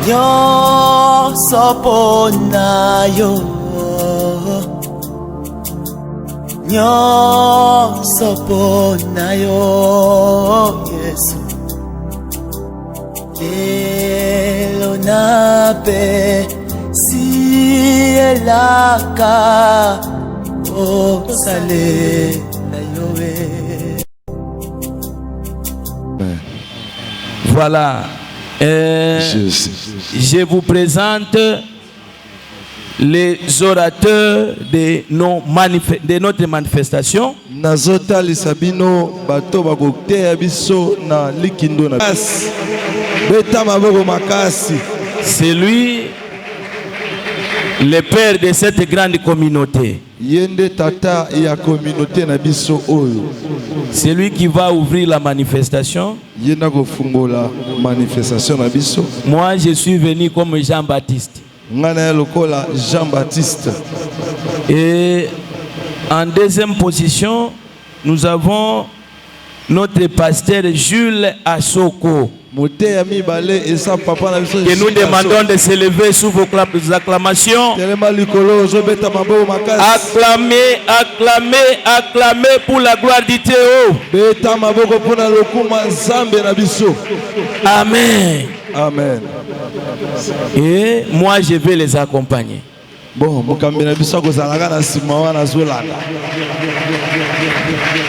Nyonso pona yo, nyonso pona yo, Yesu. Lelo nape sielaka osale na yowe. Voilà. Je vous présente les orateurs de notre manifestation. C'est lui le père de cette grande communauté. C'est lui qui va ouvrir la manifestation. Moi, je suis venu comme Jean-Baptiste. Et en deuxième position, nous avons notre pasteur Jules Asoko. Que nous demandons de se lever sous vos acclamations. Acclamez, acclamez, acclamez pour la gloire du Théo. Amen. Amen. Et moi je vais les accompagner.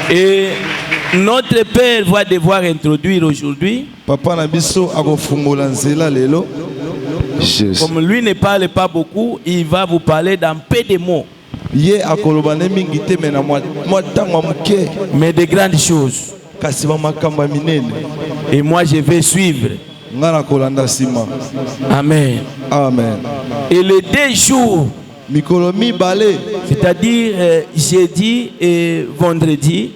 Et notre père va devoir introduire aujourd'hui. Comme lui ne parle pas beaucoup, il va vous parler d'un peu de mots. Mais de grandes choses. Et moi je vais suivre. Amen. Amen. Et les 2 jours, c'est-à-dire jeudi et vendredi,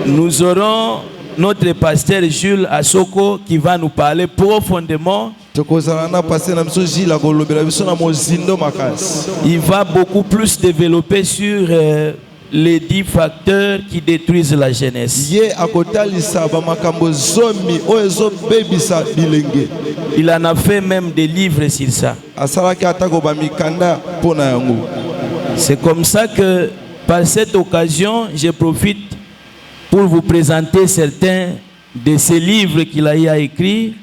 nous aurons notre pasteur Jules Asoko qui va nous parler profondément. Il va beaucoup plus développer sur les 10 facteurs qui détruisent la jeunesse. Il en a fait même des livres sur ça. C'est comme ça que par cette occasion, je profite pour vous présenter certains de ces livres qu'il a écrits.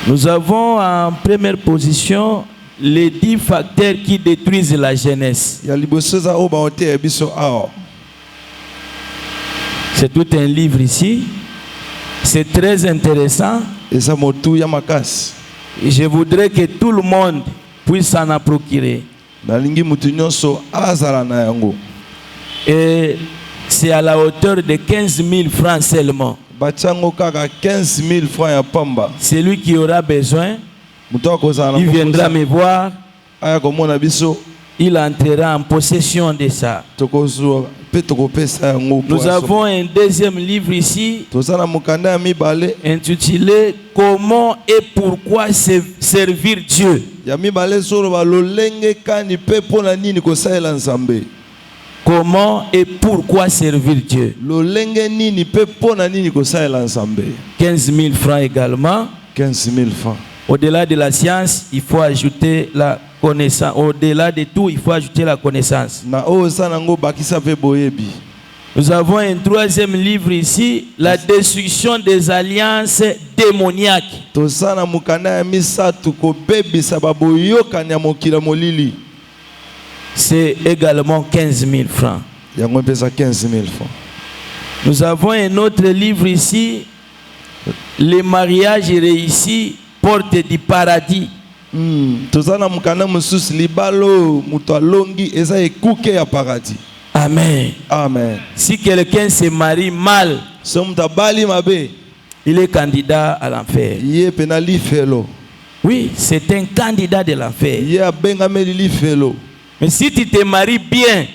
Nous avons en première position les 10 facteurs qui détruisent la jeunesse. C'est tout un livre ici. C'est très intéressant. Et je voudrais que tout le monde puisse s'en procurer. Et c'est à la hauteur de 15 000 francs seulement. Celui qui aura besoin, il viendra me voir. Il entrera en possession de ça. Nous avons un deuxième livre ici intitulé Comment et pourquoi servir Dieu. Comment et pourquoi servir Dieu. 15 000 francs également. 15 000 francs. Au-delà de la science, il faut ajouter la connaissance. Au-delà de tout, il faut ajouter la connaissance. Nous avons un troisième livre ici, La destruction des alliances démoniaques. C'est également 15 000 francs. Nous avons un autre livre ici, Les mariages réussis, porte du paradis. Amen. Amen. Si quelqu'un se marie mal, il est candidat à l'enfer. Oui, c'est un candidat de l'enfer. Mais si tu te maries bien,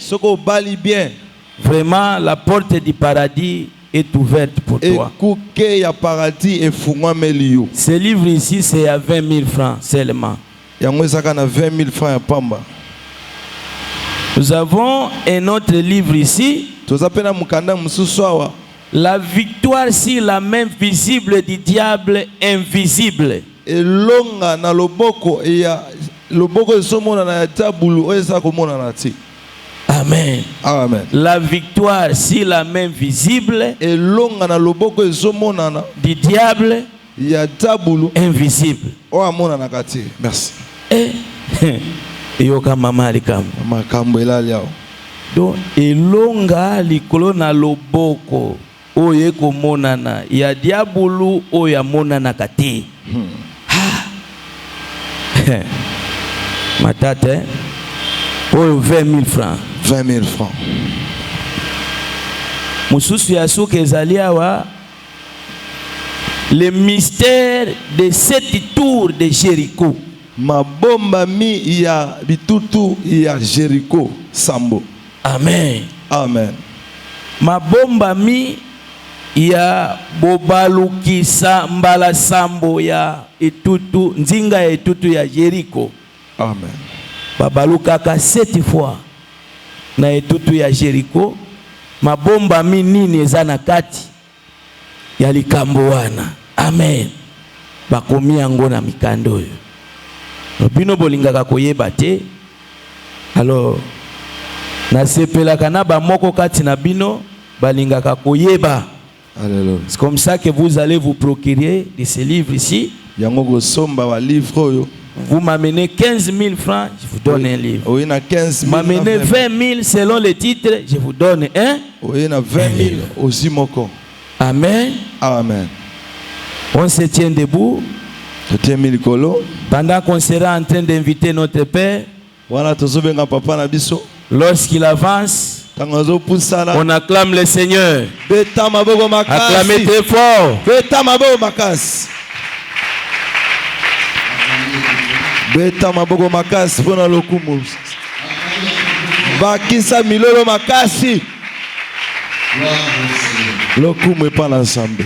vraiment la porte du paradis est ouverte pour toi. Ce livre ici, c'est à 20 000 francs seulement. Nous avons un autre livre ici. La victoire sur la main visible du diable invisible. Amen. Amen. La victoire sur la main visible du diable invisible. Merci. Yoka mama alikam. Donc elonga likolo na loboko oye komonana ya diabulu oya monana kati. Matate oyo 20 000 francs. 20 000 francs. Mususu ya suke ezali awa le mystère de 7 tours de Jéricho. Mabomba mi ya bitutu ya Jéricho sambo. Amen. Amen. Mabomba mi ya bobalukisa mbala sambo ya etutu nzinga ya etutu ya Jéricho. Amen. Babalukaka 7 fois na etutu ya Jéricho. Mabomba mi nini eza na kati ya likambo wana. Amen. Bakomi yango na mikando oyo. Bino bolingaka koyeba te. Alors nasepelaka na ba moko kati na bino balingaka koyeba. Alléluia. C'est comme ça que vous allez vous procurer de ce livre ici. Yango go somba wa livre oyo. Vous m'amenez 15 000 francs, je vous donne un livre. Oui, na 15 000. M'amenez 20 000 selon le titre, je vous donne un. Oui, na 20 000 aussi moko. Amen. Amen. On se tient debout. Pendant qu'on sera en train d'inviter notre Père, lorsqu'il avance, on acclame le Seigneur. Acclamez très fort. Beta maboko makasi pona lokumu. Bakisa milolo makasi. Lokumu epana nsambe.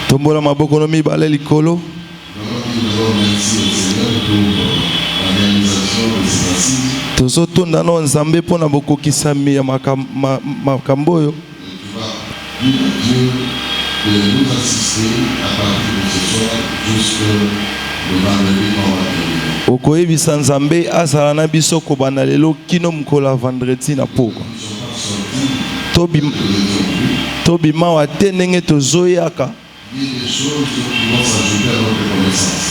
Tombola maboko no mibale likolo. Tozo tonda no nzambe pona bokokisa mi ya makambo oyo. De nous assister à partir de ce soir jusque le vendredi qu'on va terminer. Okoyebisa nzambe azala na biso kobanda lelo kino mkola vendredi na poko. Tobima wa tenenge tozoyaka.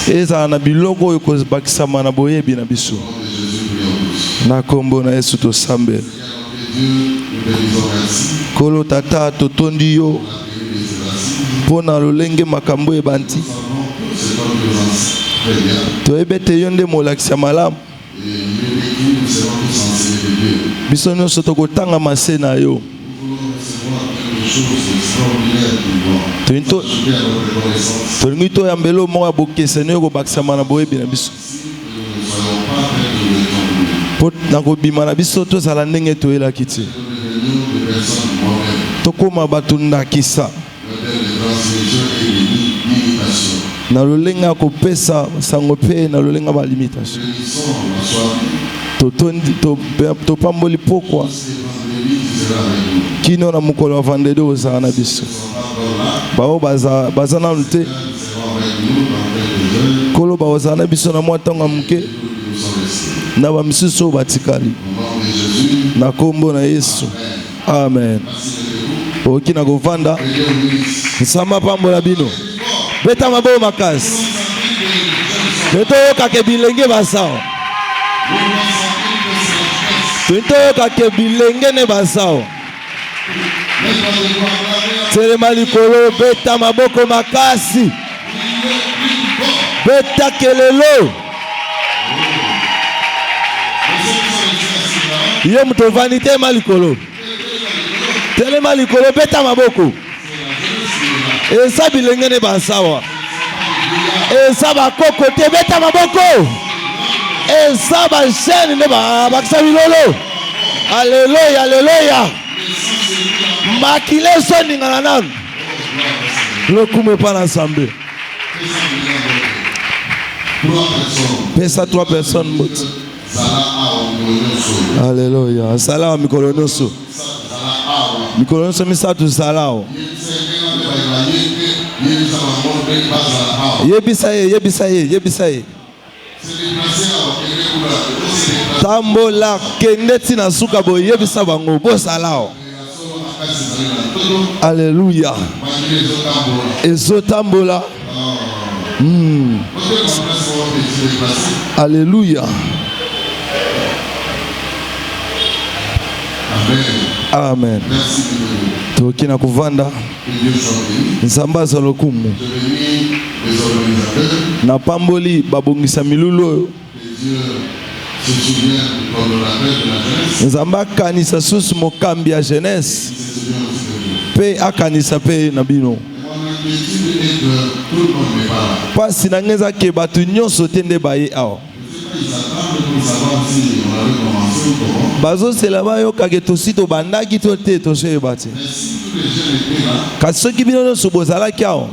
Ezala na biloko oyo kozibakisama na boyebi na biso. Na kombo na Yesu tosambe. Kolo tata totondi yo. Pona lolenge makambo ebanti. Toebete yonde molakisa malamu. Biso nyonso tokotanga mase na yo. Tolingi toyambela moko ya bokeseni oyo kobakisama na boyebi na biso. Po nakobima na biso tozala ndenge toyelaki te. Tokoma bato ndakisa. Na lolenga kopesa sango pe na lolenga ba limitation. To pamboli pokwa. Kino na mukolo wa vendredi ozana na biso. Bao bazana nte. Kolo ba ozana biso na mwatonga muke. Na ba misuso batikali. Na kombo na Yesu. Amen. Okina govanda. Nsama pambola bino. Beta mabo makasi. Beto kake bilenge basao. Beto kake bilenge ne basao. Telema likolo beta maboko makasi. Beta kelelo. Iyo mutovani tema likolo. Telema likolo beta maboko. Esa bilenge ne basawa. Esa bakoko te beta maboko. Esa ba sheni ne bakisa bilolo. Alléluia, alléluia. makile soni ngana nanu lokume pa na nsambe pesa 3 personnes moti. Alléluia. Salam mikolo nyonso. Mikolo nyonso misatu salao. Yebisa ye. Tambola kende tina suka bo yebisa bango bo salao. Alléluia. Ezo tambola. Alléluia. Amen. Tokina kuvanda nsambaza lokumu na pamboli babongisa milulu nzamba kanisa susu mokambi ya jeunesse pe akanisa pe na bino pasi na ngeza ke batu nyonso tende baye awa bazo sela bayo kage tosito bandaki to te to shey bati kasi soki bino nyonso bozalaki awa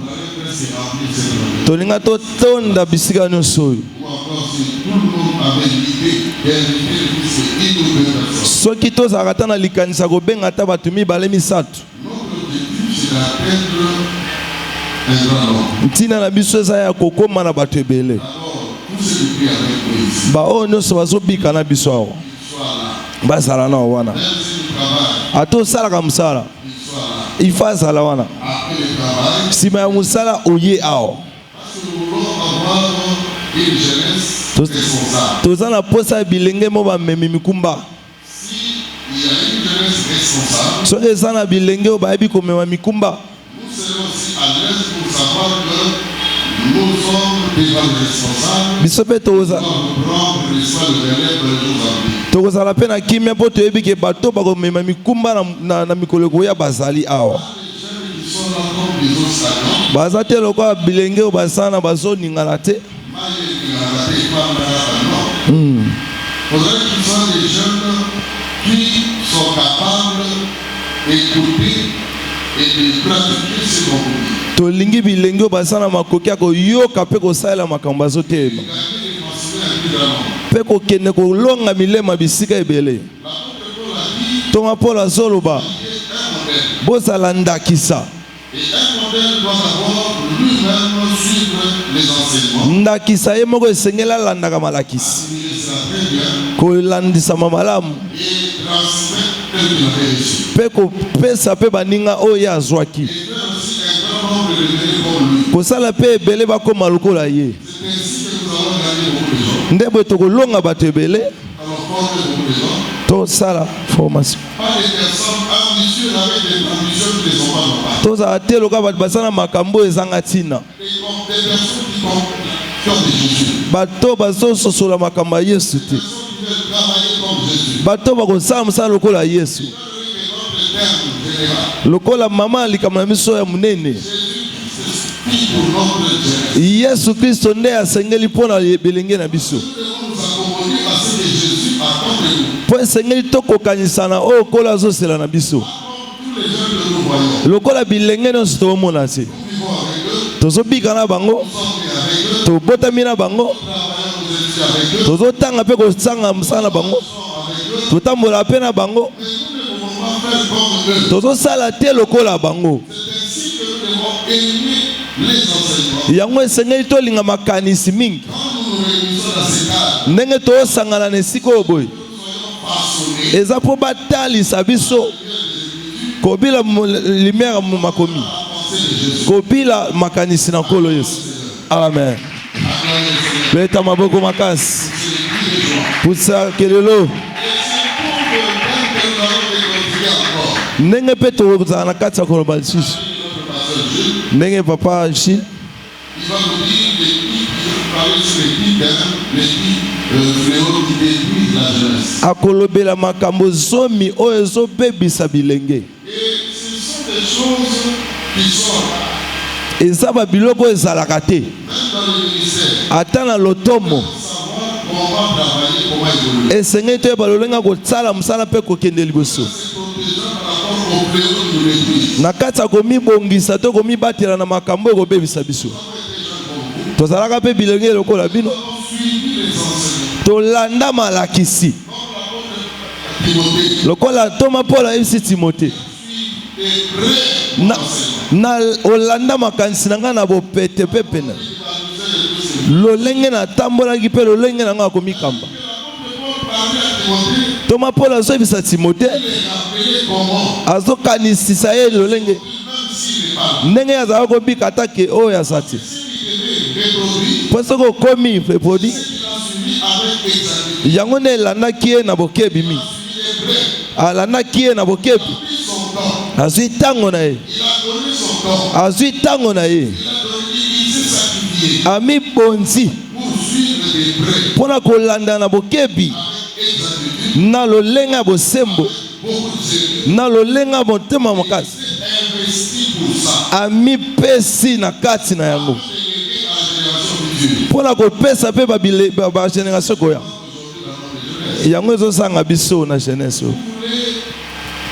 tolinga to tonda bisika nyonso soki tozalaka ta na likanisa kobenga ta bato mibale misato ntina na biso eza ya kokoma na bato ebele baoyo nyonso bazobika na biso awa bazala na wana ata osalaka mosala ifa azala wana nsima ya mosala oye awa toza na posa ya bilenge mo bamemi mikumba soki eza na bilenge oyo bayebi komema mikumba biso mpe tokozala mpe na kimia mpo toyebi ke bato bakomema mikumba na mikolo koya bazali awa baza te lokola bilenge oyo basala bazoningana te. Qui sont capables d'écouter et de pratiquer ce qu'on dit. Tolingi bilenge oyo basala makoki ya koyoka mpe kosalela makambo azotema mpe kokende kolonga milema bisika ebele. Tonga Paul azoloba bozala ndakisa. Ndakisa ye moko esengeli alandaka malakisi kolandisama malamu mpe kopesa mpe baninga oyo azwaki kosala mpe ebele bakoma lokola ye nde boye tokolonga bato ebele tosala formation tozala te lokola bato basala makambo ezanga ntina bato bazososola makambo ya Yesu te bato bakosala mosala lokola Yesu lokola mama alikama na miso ya monene Yesu Kristo nde asengeli mpona bilenge na biso po esengeli tokokanisa na oyo kola azosela na biso lokola bilenge nyonso toomona te tozobika na bango tobotami na bango tozotanga mpe kosanga mosala na bango totambola mpe na bango tozosala te lokola bango yango esengeli tolinga makanisi mingi ndenge toosangana na esika oyo boye eza mpo batalisa biso kobila lumière mu makomi kobila makanisi na nkolo Yesu. Amen. Leta maboko makasi pusa kelelo ndenge mpe tokozala na kati ya koloba lisusu ndenge papa Achille akolobela makambo zomi oyo ezobebisa bilenge eza babiloko ezalaka te ata na lotomo esengeli toyeba lolenga kosala mosala mpe kokende liboso au pléau de l'église. Na kati ya komibongisa to komibatela na makambo ekobebisa biso. Tozalaka mpe bilenge lokola bino. Tolanda malakisi. Lokola Thomas Paul ayebisi Timothée. Na olanda makanisi na nga na bopete pepe na. Lolenge na tambolaki mpe lolenge na nga komikamba. Thomas Paul azobisa Timothée. Azokanisisa ye lolenge. Ndenge azalaka kobika atake oyo aza te. Po soko komi produit. Yango ne elandaki ye na bokebi mi. Alandaki ye na bokebi. Azwi tango na ye. Azwi tango na ye. Ami bonzi. Pona kolanda na bokebi. Na lolenga bosembo. Na lolenga motema makasi. Ami pesi na kati na yango. Pona kopesa pe ba génération koya. Yango ezosanga biso na jeunesse.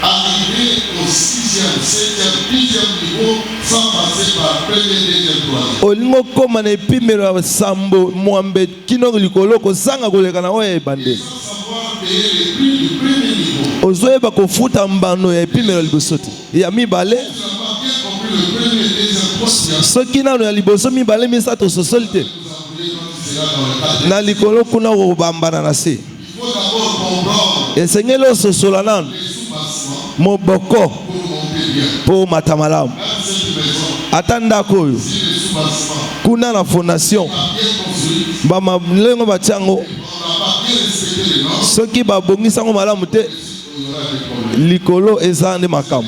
Arriver au 6e, 7e, 10e niveau sans passer par premier, deuxième, troisième. Olingo koma na epimelo sambo mwambe kino likolo ko sanga koleka na oyo ebande. Sans savoir payer les prix du premier niveau. Ozoyeba kofuta mbano ya epimelo liboso te. Ya mibale. Tu n'as pas bien compris le premier, deuxième, troisième. Soki nano ya liboso mibale misato sosoli te. Na likolo kuna kobambana na se. Il faut d'abord comprendre Esengeli ososola nano. Moboko po matamalamu. Ata ndako oyo kuna na fondation bama mlengo batiango soki babongisa ngo malamu te likolo eza nde makamu.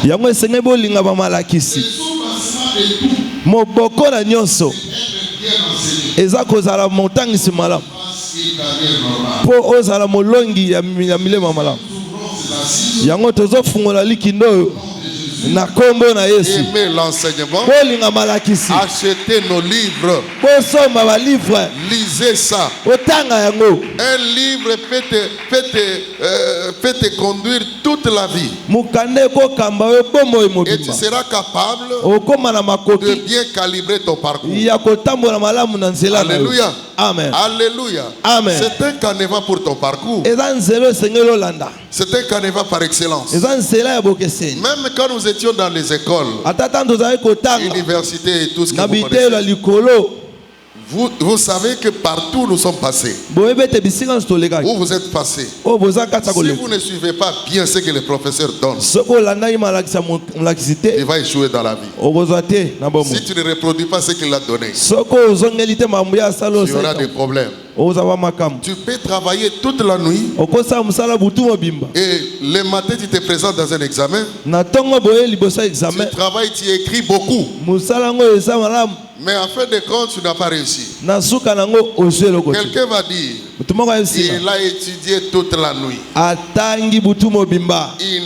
Yango esengeli bolinga bamalakisi moboko na nyonso eza kozala motangisi malamu po ozala molongi ya milema malamu. Yango tozofungola likindo oyo na kombo na Yesu. Aimez l'enseignement. Bolinga malakisi. Achetez nos livres. Bosomba ba livre. Lisez ça. Otanga yango. Un livre peut te conduire toute la vie. Mukande ko kamba we bomo Et tu emobimba. seras capable Okoma na de makoki. bien calibrer ton parcours. Ya kotambola malamu na nzela na yo. Alléluia. Amen. Alléluia. Amen. C'est un canevas pour ton parcours. Eza nzelo esengeli olanda. C'est un canevas par excellence. Eza nzela ya bokeseni. Même quand nous étions dans les écoles, Ata tanto tozali kotanga universités et tout ce que na vous bitelo connaissez, ya likolo. vous savez que partout nous sommes passés. Boyebete bisika nso tolekaki. Où vous êtes passés. O boza kata Si koleka. vous ne suivez pas bien ce que le professeur donne, Soko olandaki malakisa molakisi te. tu vas échouer dans la vie. Okozwa te na bomo. Si tu ne reproduis pas ce qu'il a donné, Soko ozongeli te mambo ya asala tu auras des osala. problèmes. Ozaba makambo. Tu peux travailler toute la nuit Okosala musala butu mobimba. et le matin tu te présentes dans un examen. Na tongo boye liboso ya examen. Tu travailles, tu écris beaucoup. Musala ngo eza malamu. Mais en fin de compte, tu n'as pas réussi. Na suka nango ozwe lokote. Quelqu'un va dire, Mutu moko ayebisi. il a étudié toute la nuit. Atangi butu mobimba. Il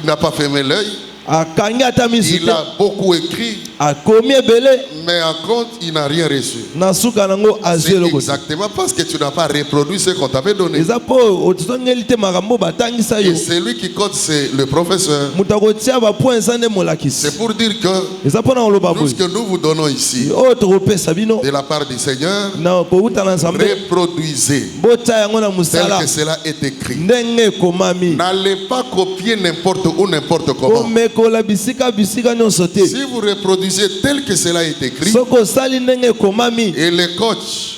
n'a pas fermé l'œil. Akangi ata misu Il te. a beaucoup écrit, Akomi ebele. mais en compte, il n'a rien reçu. Na suka nango C'est azwe lokote. exactement parce que tu n'as pas reproduit ce qu'on t'avait donné. Eza po otongeli te makambo batangisa yo. Et celui qui compte, c'est le professeur. Mutu akotia ba point eza nde molakisi. C'est pour dire que Eza pona koloba tout ce boye. que nous vous donnons ici, Oyo tokopesa bino de la part du Seigneur, na kouta na nzambe. reproduisez Bota yango na tel musala. que cela est écrit. Ndenge ekomami. N'allez pas copier n'importe où, n'importe comment. Komekola bisika bisika nyonso te. Si vous reproduisez tel que cela est écrit, Soko osali ndenge ekomami. et le coach,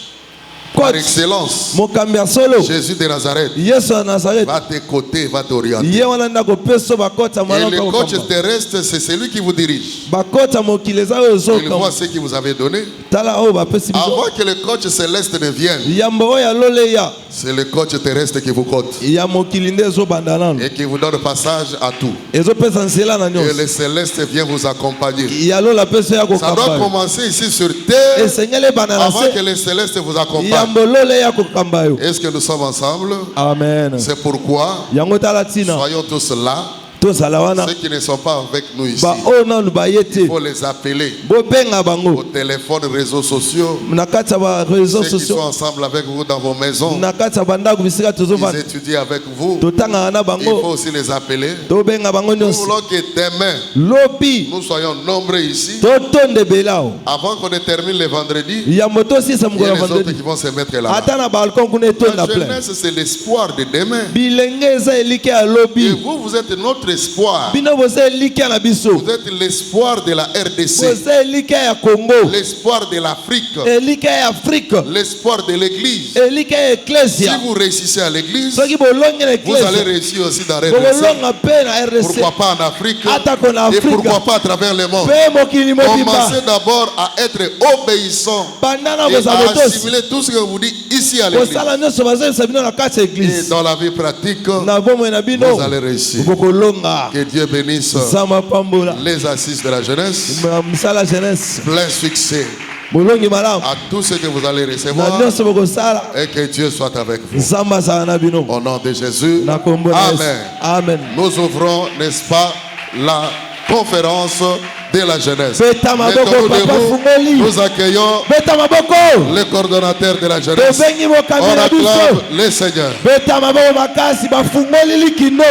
par Coach excellence, mokambi ya solo Jésus de Nazareth, Yesu ya Nazareth va te côté, va t'orienter. ye wana nda kopesa bakota Et malamu le coach kokamba. terrestre, c'est celui qui vous dirige. Bakota mokili eza oyo Il voit ozokamba. ce qu'il vous avait donné. Tala oyo bapesi biso. Avant que le coach céleste ne vienne, Yambo oyo alole ya. c'est le coach terrestre qui vous cote Ya mokili nde ezobanda nano. et qui vous donne passage à tout. Ezopesa nzela na Et nyonso. le céleste vient vous accompagner. Ya lola pesa ya Ça doit kokamba. commencer ici sur terre Esengele bana na avant que se. le céleste vous accompagne. Yambo lole ya kokamba yo. Est-ce que nous sommes ensemble? Amen. C'est pourquoi Yango tala tina. soyons tous là tozala wana Ceux qui ne sont pas avec nous ici, ba oyo nanu baye te il faut les appeler bobenga au bango téléphone, réseaux sociaux. na kati ya ba réseaux Ceux qui sont sociaux ensemble avec vous dans vos maisons, na kati ya bandako bisika ils tozovanda étudient avec vous. totangaka na Il faut bango aussi les appeler. tobenga bango Nous nyonso voulons que demain, lobi nous soyons nombreux ici. totondebela awo Avant qu'on ne termine le vendredi, yambo tosisa il y mokolo a ya les autres vendredi qui vont se mettre là. ata na balcon kuna etonda La plein jeunesse, c'est l'espoir de demain. bilenge eza elike ya Et lobi vous, vous êtes notre espoir. bino boza elike na biso Vous êtes l'espoir de la RDC, boza elike ya Congo l'espoir de l'Afrique, elike ya Afrique l'espoir de l'Église. elike ya Si eklesia vous réussissez à l'Église, soki bolongi na vous allez eklesia réussir aussi dans RDC. bokolonga mpe na RDC Pourquoi pas en Afrique atako na et pourquoi Afrika pas à travers le monde. mpe mokili mobimba Commencez d'abord à être obéissant bandana et boza à botosi assimiler tout ce que vous dites ici à l'Église. kosala nyonso bazoyebisa bino na kati ya Et eglise dans la vie pratique, na bomoi na bino vous allez réussir. bokolonga Que Dieu bénisse zamba pambola les assises de la jeunesse. misala jeunesse Plein succès bolongi malamu à tout ce que vous allez na recevoir nyonso bokosala et que Dieu soit avec vous. nzambe azala na bino Au nom de Jésus, na kombo na Yesu. Amen. Amen. Nous ouvrons, n'est-ce pas, la conférence de la jeunesse. Beta maboko, Mettons-nous papa debout. fungoli. Nous accueillons beta maboko le coordonnateur de la jeunesse. tobengi On mokambi na biso acclame le Seigneur. beta maboko makasi bafungoli likindo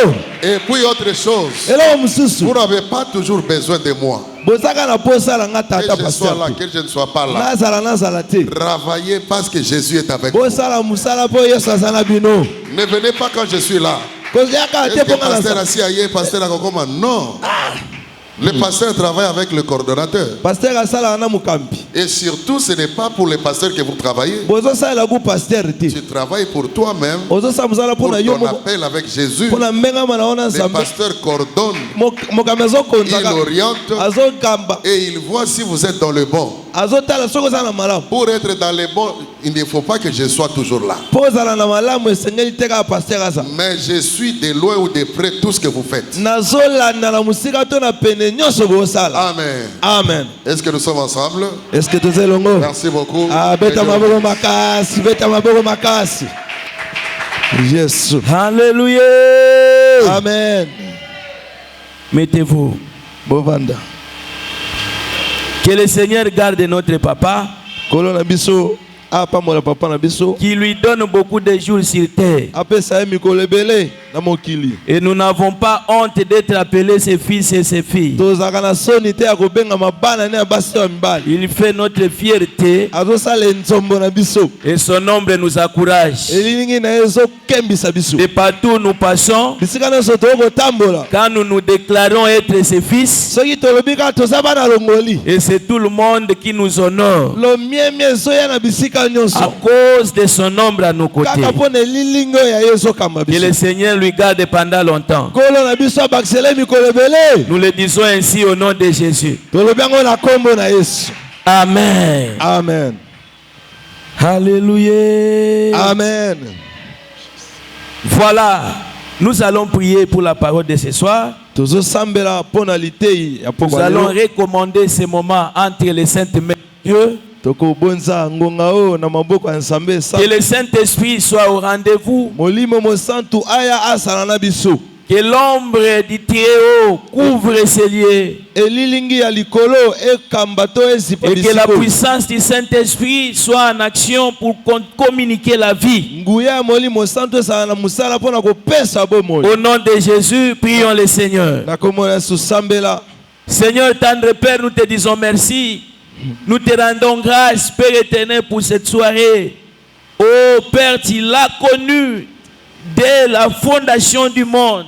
Et puis autre chose, eloko mosusu vous n'avez pas toujours besoin de moi. bozaka na posala nga tata Que je sois là, paster que je ne sois pas là. nazala te Travaillez parce que Jésus est avec vous. bosala mosala mpo yesu aza na bino Ne venez pas quand je suis là. kozeyaka Est-ce te que mpo nga pasteur na assis ailleurs, pasteur Akokoma? Non. Le pasteur travaille avec le coordonnateur. paster asalaka na mokambi Et surtout, ce n'est pas pour les pasteurs que vous travaillez. bozosalela ku paster te Tu travailles pour toi-même, ozosala mosala mpo pour na yo ton moko appel avec Jésus. mpo na mbengama na yo na Le nzambe pasteur coordonne, mokambi il azokonzaka oriente azogamba et il voit si vous êtes dans le bon. azotala soki oza na malamu Pour être dans le bon, il ne faut pas que je sois toujours là. mpo ozala na malamu esengeli te kaka paster aza Mais je suis de loin ou de près tout ce que vous faites. nazolanda na mosika to na pene nyonso bosala Amen. amen Est-ce que nous sommes ensemble? est ce que toza elongo Merci beaucoup. beta maboko makasi beta maboko makasi yesu Alléluia. amen Mettez-vous. bovanda Que le Seigneur garde notre papa, kolo na biso apambola papa na biso qui lui donne beaucoup de jours sur terre. apesa ye mikolo ebele na mokili Et nous n'avons pas honte d'être appelés ses fils et ses filles. tozalaka na soni te ya kobengama bana ne ya basi ya mibali Il fait notre fierté azosala enzombo na biso et son nombre nous encourage. elilingi na ye ezokembisa biso De partout où nous passons, bisika nyonso toyo kotambola quand nous nous déclarons être ses fils, soki tolobi kaka toza bana longoli et c'est tout le monde qui nous honore lomiemi ezoya na bisika à nyonso cause de son nombre à nos côtés. kaka mpo na elilingi oyo ya ye ezokamba Que le biso Seigneur lui garde pendant longtemps. kolo na biso abakisele mikolo ebele Nous le disons ainsi au nom de Jésus. tolobi yango na kombo na yesu Amen. amen Alléluia. amen Voilà, nous allons prier pour la parole de ce soir. tozosambela mpo na litei ya Nous pokwa allons lelo recommander ce moment entre les saintes mains de Dieu. tokobonza ngonga oyo na maboko ya nzambe Que le Saint-Esprit soit au rendez-vous. molimo mosantu aya asala na biso Que l'ombre du Très-Haut couvre ces lieux. elilingi ya likolo ekamba to ezipa Et que la bisiko puissance du Saint-Esprit soit en action pour communiquer la vie. nguya ya molimo santu esala na mosala mpo na kopesa bomoi Au nom de Jésus, prions le Seigneur. na kombo na yesu sambela Seigneur, tendre Père, nous te disons merci. Nous te rendons grâce, Père éternel, pour cette soirée. Oh Père, tu l'as connu dès la fondation du monde.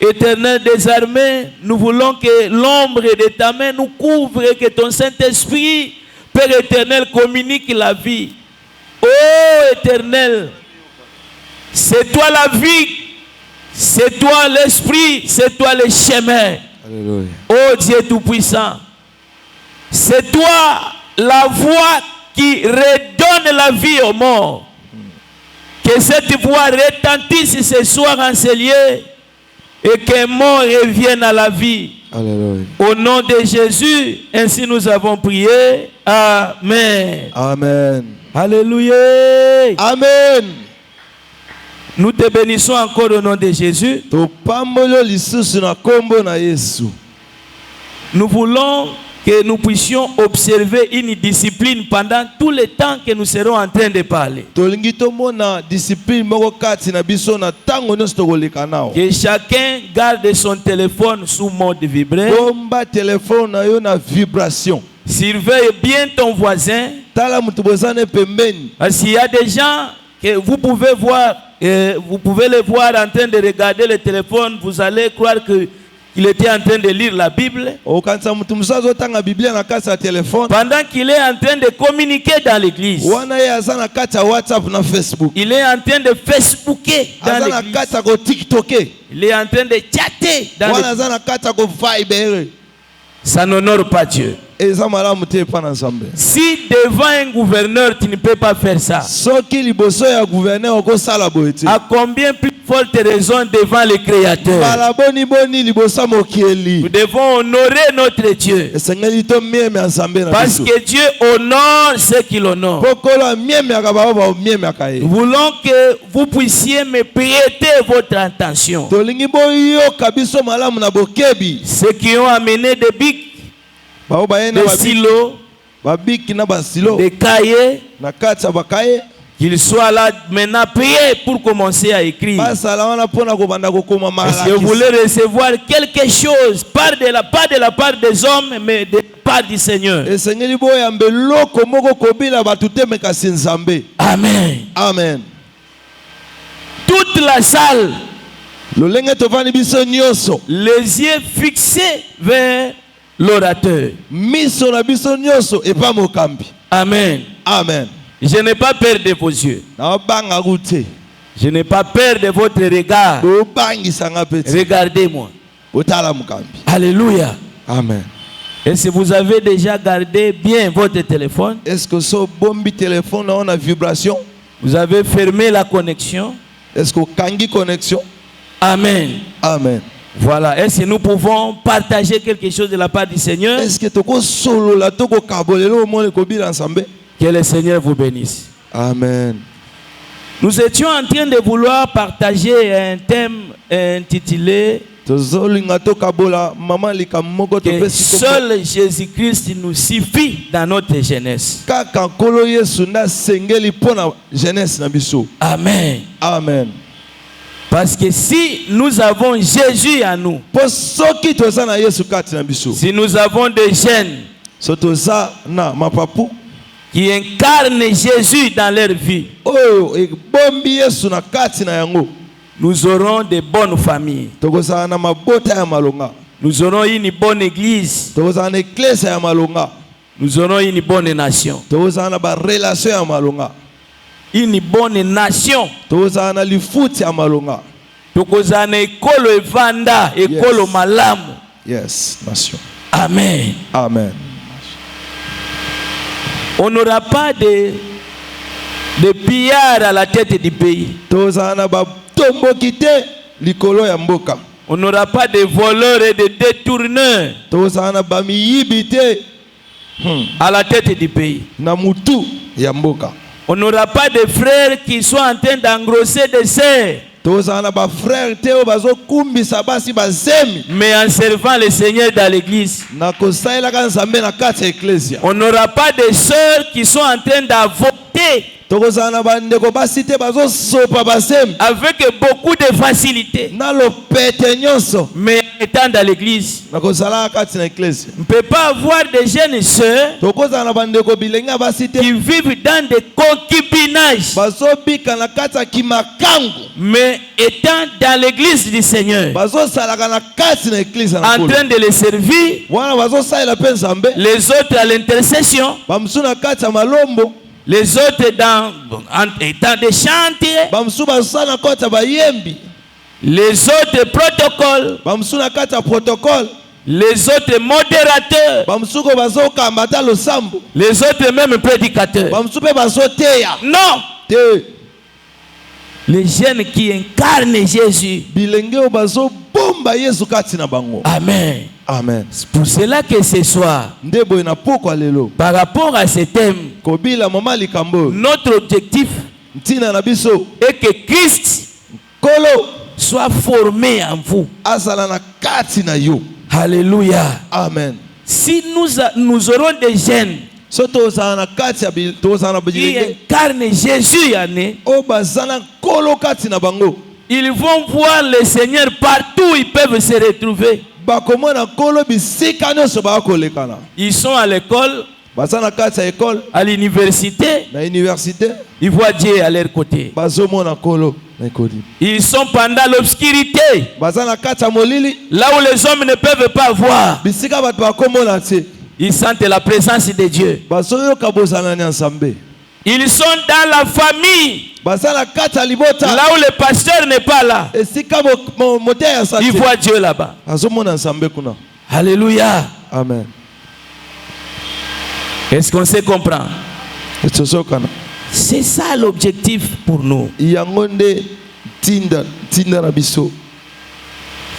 Éternel des armées, nous voulons que l'ombre de ta main nous couvre et que ton Saint-Esprit, Père éternel, communique la vie. Oh Éternel, c'est toi la vie, c'est toi l'Esprit, c'est toi le chemin. Alléluia. Oh Dieu Tout-Puissant, c'est toi la voix qui redonne la vie aux morts. Que cette voix retentisse ce soir en ces lieux et que mort revienne à la vie. Alléluia. Au nom de Jésus, ainsi nous avons prié. Amen. Amen. Alléluia. Amen. Nous te bénissons encore au nom de Jésus. topamboli lisusu na kombo na Yesu. Nous voulons que nous puissions observer une discipline pendant tout le temps que nous serons en train de parler. Tolingi tomona discipline moko kati na biso na tango nyonso tokoleka nao. Que chacun garde son téléphone sous mode vibré. Bomba téléphone na yo na vibration. Surveille bien ton voisin. Tala mutu bozane pembeni. Parce qu'il y a des gens que vous pouvez voir, vous pouvez les voir en train de regarder le téléphone. Vous allez croire que il était en train de lire la Bible. Okanisa mutu musazo tanga Biblia na kati ya téléphone. Pendant qu'il est en train de communiquer dans l'église. Wana ye aza na kati ya WhatsApp na Facebook. Il est en train de Facebooker dans Aza na l'église. kati ya ko TikToker. Il est en train de chatter dans Wana l'église. aza na kati ya ko Viber. Ça n'honore pas Dieu. Eza malamu te pa na Nzambe. Si devant un gouverneur tu ne peux pas faire ça, Soki liboso ya gouverneur okosala boye te. à combien plus forte raison devant le Créateur? Bala boni boni liboso ya mokieli. Nous devons honorer notre Dieu. Esengeli to mieme ya Nzambe na Parce biso. que Dieu honore ceux qu'il honore. Pokolo mieme ya ba ba mieme ya ye. Nous voulons que vous puissiez me prêter votre attention. Tolingi boyoka biso malamu na bokebi. Ceux qui ont amené des bics, Bao bayene des stylos, babiki na basilo des cahiers, na kati ya bakaye. qu'ils soient là maintenant prêts pour commencer à écrire. Basala wana pona ko banda ko koma Parce que vous malaki. voulez recevoir quelque chose, pas de la part des hommes, mais de la part du Seigneur. Esengeli boyambe loko moko kobila batu te mekasi Nzambe. Amen. Amen. Toute la salle, Lolenge tovani biso nyonso. les yeux fixés vers l'orateur. Miso na biso nyonso epa mokambi. Amen. Amen. Je n'ai pas peur de vos yeux. Na banga gute. Je n'ai pas peur de votre regard. Obangisa nga peti. Regardez-moi. Otala mokambi. Alléluia. Amen. Et si vous avez déjà gardé bien votre téléphone, Est-ce que so bombi téléphone na ona vibration? vous avez fermé la connexion. Est-ce que kangi connexion? Amen. Amen. Voilà. Est-ce que nous pouvons partager quelque chose de la part du Seigneur? Est-ce que toko solo la toko kabolelo mo le kobila Nzambe? Que le Seigneur vous bénisse. Amen. Nous étions en train de vouloir partager un thème intitulé Tozolinga to kabola mama likamoko to que pesi ko. seul Jésus-Christ nous suffit dans notre jeunesse. Kaka nkolo Yesu na sengeli pona jeunesse na biso. Amen. Amen. Parce que si nous avons Jésus en nous, Po soki toza na Yesu kati na biso. si nous avons des jeunes So toza na mapapu qui incarnent Jésus dans leur vie, oyo ebombi Yesu na kati na yango. nous aurons de bonnes familles. Tokozala na mabota ya malonga. Nous aurons une bonne église. Tokozala na eklese ya malonga. Nous aurons une bonne nation. Tokozala na ba relation ya malonga. Une bonne nation. Tokozala na lifuti ya malonga. Tokozala na ekolo evanda, ekolo malamu. Yes, nation. Amen. Amen. On n'aura pas de pillards à la tête du pays. Tokozala na ba tomboki te likolo ya mboka. On n'aura pas de voleurs et de détourneurs Tokozala na ba miyibi te à la tête du pays. na mutu ya mboka. On n'aura pas de frères qui sont en train d'engrosser des sœurs, Tokozala na ba frère te oyo bazokumbisa basi bazemi mais en servant le Seigneur dans l'église. na kosalelaka Nzambe na kati ya eklesia. On n'aura pas de sœurs qui sont en train d'avorter Tokozala na bandeko basi te bazosopa basemi avec beaucoup de facilité, na lopete nyonso mais étant dans l'église. na kosalaka kati na eklesia. On ne peut pas avoir des jeunes sœurs Tokozala na bandeko bilenge basi te qui vivent dans des concubinages, bazobika na kati ya kimakangu mais étant dans l'église du Seigneur, bazosalaka na kati na eklise na en nkolo train de les servir, wana bazosalela mpe Nzambe les autres à l'intercession, bamosusu na kati ya malombo les autres dans des chantiers, bamosusu bazosala na kati ya bayembi les autres protocoles, bamosusu na kati ya protocole les autres modérateurs, bamosusu ko bazokamba ata losambo les autres même prédicateurs. bamosusu mpe bazoteya Non, te les jeunes qui incarnent Jésus. bilenge oyo bazobomba Yesu kati na bango. Amen. Amen. C'est pour cela que ce soir, Nde boye na pokwa lelo par rapport à ce thème, kobila mama likambo notre objectif ntina na biso est que Christ Kolo soit formé en vous. azala na kati na yo. Alléluia. Amen. Si nous aurons des jeunes Soto ozala na kati ya tozala na qui bilenge incarnent Jésus, Yanné, o bazana kolo kati na bango. ils vont voir le Seigneur partout où ils peuvent se retrouver. Bakomona kolo bisika nyonso bakolekana. Ils sont à l'école, Bazana kati ya école à l'université, na université ils voient Dieu à leur côté. bazomona kolo na ekoli. Ils sont pendant l'obscurité, Bazana kati ya molili là où les hommes ne peuvent pas voir. bisika bato bakomona te. Ils sentent la présence de Dieu. Bazoyoka bozana na nzambe. Ils sont dans la famille, Bazana kati ya libota là où le pasteur n'est pas là. esika moteya ya Ils sante. voient Dieu là-bas. Azomona nzambe kuna. Alléluia. Amen. Est-ce qu'on se comprend? Etosokana. C'est ça l'objectif pour nous. Yango nde tinda na biso.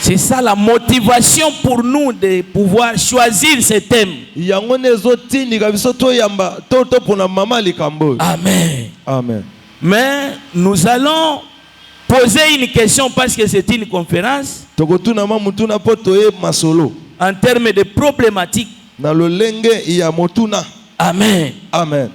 C'est ça la motivation pour nous de pouvoir choisir ce thème. Yango nde ezotindika biso toyamba to pona mama likambo. Amen. Amen. Mais nous allons poser une question parce que c'est une conférence Tokotuna mamutuna po toye masolo. en termes de problématiques. Na lolenge ya motuna. Amen. Amen.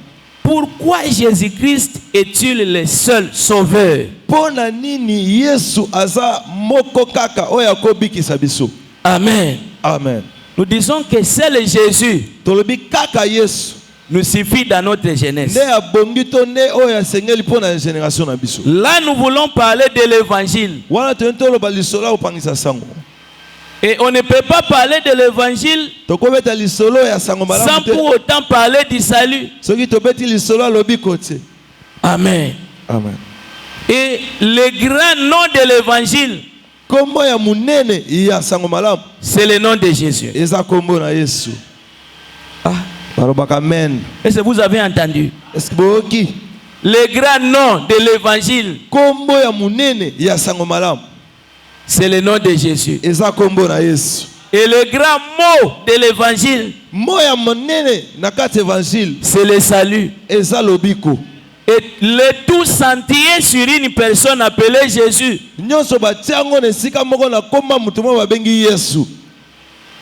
Pourquoi Jésus-Christ est-il le seul sauveur? Pona nini Yesu aza moko kaka oya kobikisa biso. Amen. Amen. Nous disons que seul Jésus Tolobi kaka Yesu. nous suffit dans notre jeunesse. Ne abongi to ne oya sengeli pona génération na biso. Là, nous voulons parler de l'évangile. Wana tento lo balisola opangisa sango. Et on ne peut pas parler de l'évangile Tokobeta lisolo ya sango malamu sans te. pour autant parler du salut. Soki tobeti lisolo lobi kote. Amen. Amen. Et le grand nom de l'évangile, Kombo ya munene ya sango malamu c'est le nom de Jésus. eza kombo na Yesu. Ah. Barobaka amen. Est-ce que vous avez entendu? Est-ce que boki Le grand nom de l'évangile, kombo ya munene ya sango malamu c'est le nom de Jésus. eza kombo na Yesu. Et le grand mot de l'évangile, Moya munene na kati évangile c'est le salut. eza lobiko. Et le tout sentier sur une personne appelée Jésus. Nyonso batiango na esika moko na komba mutu mo babengi Yesu.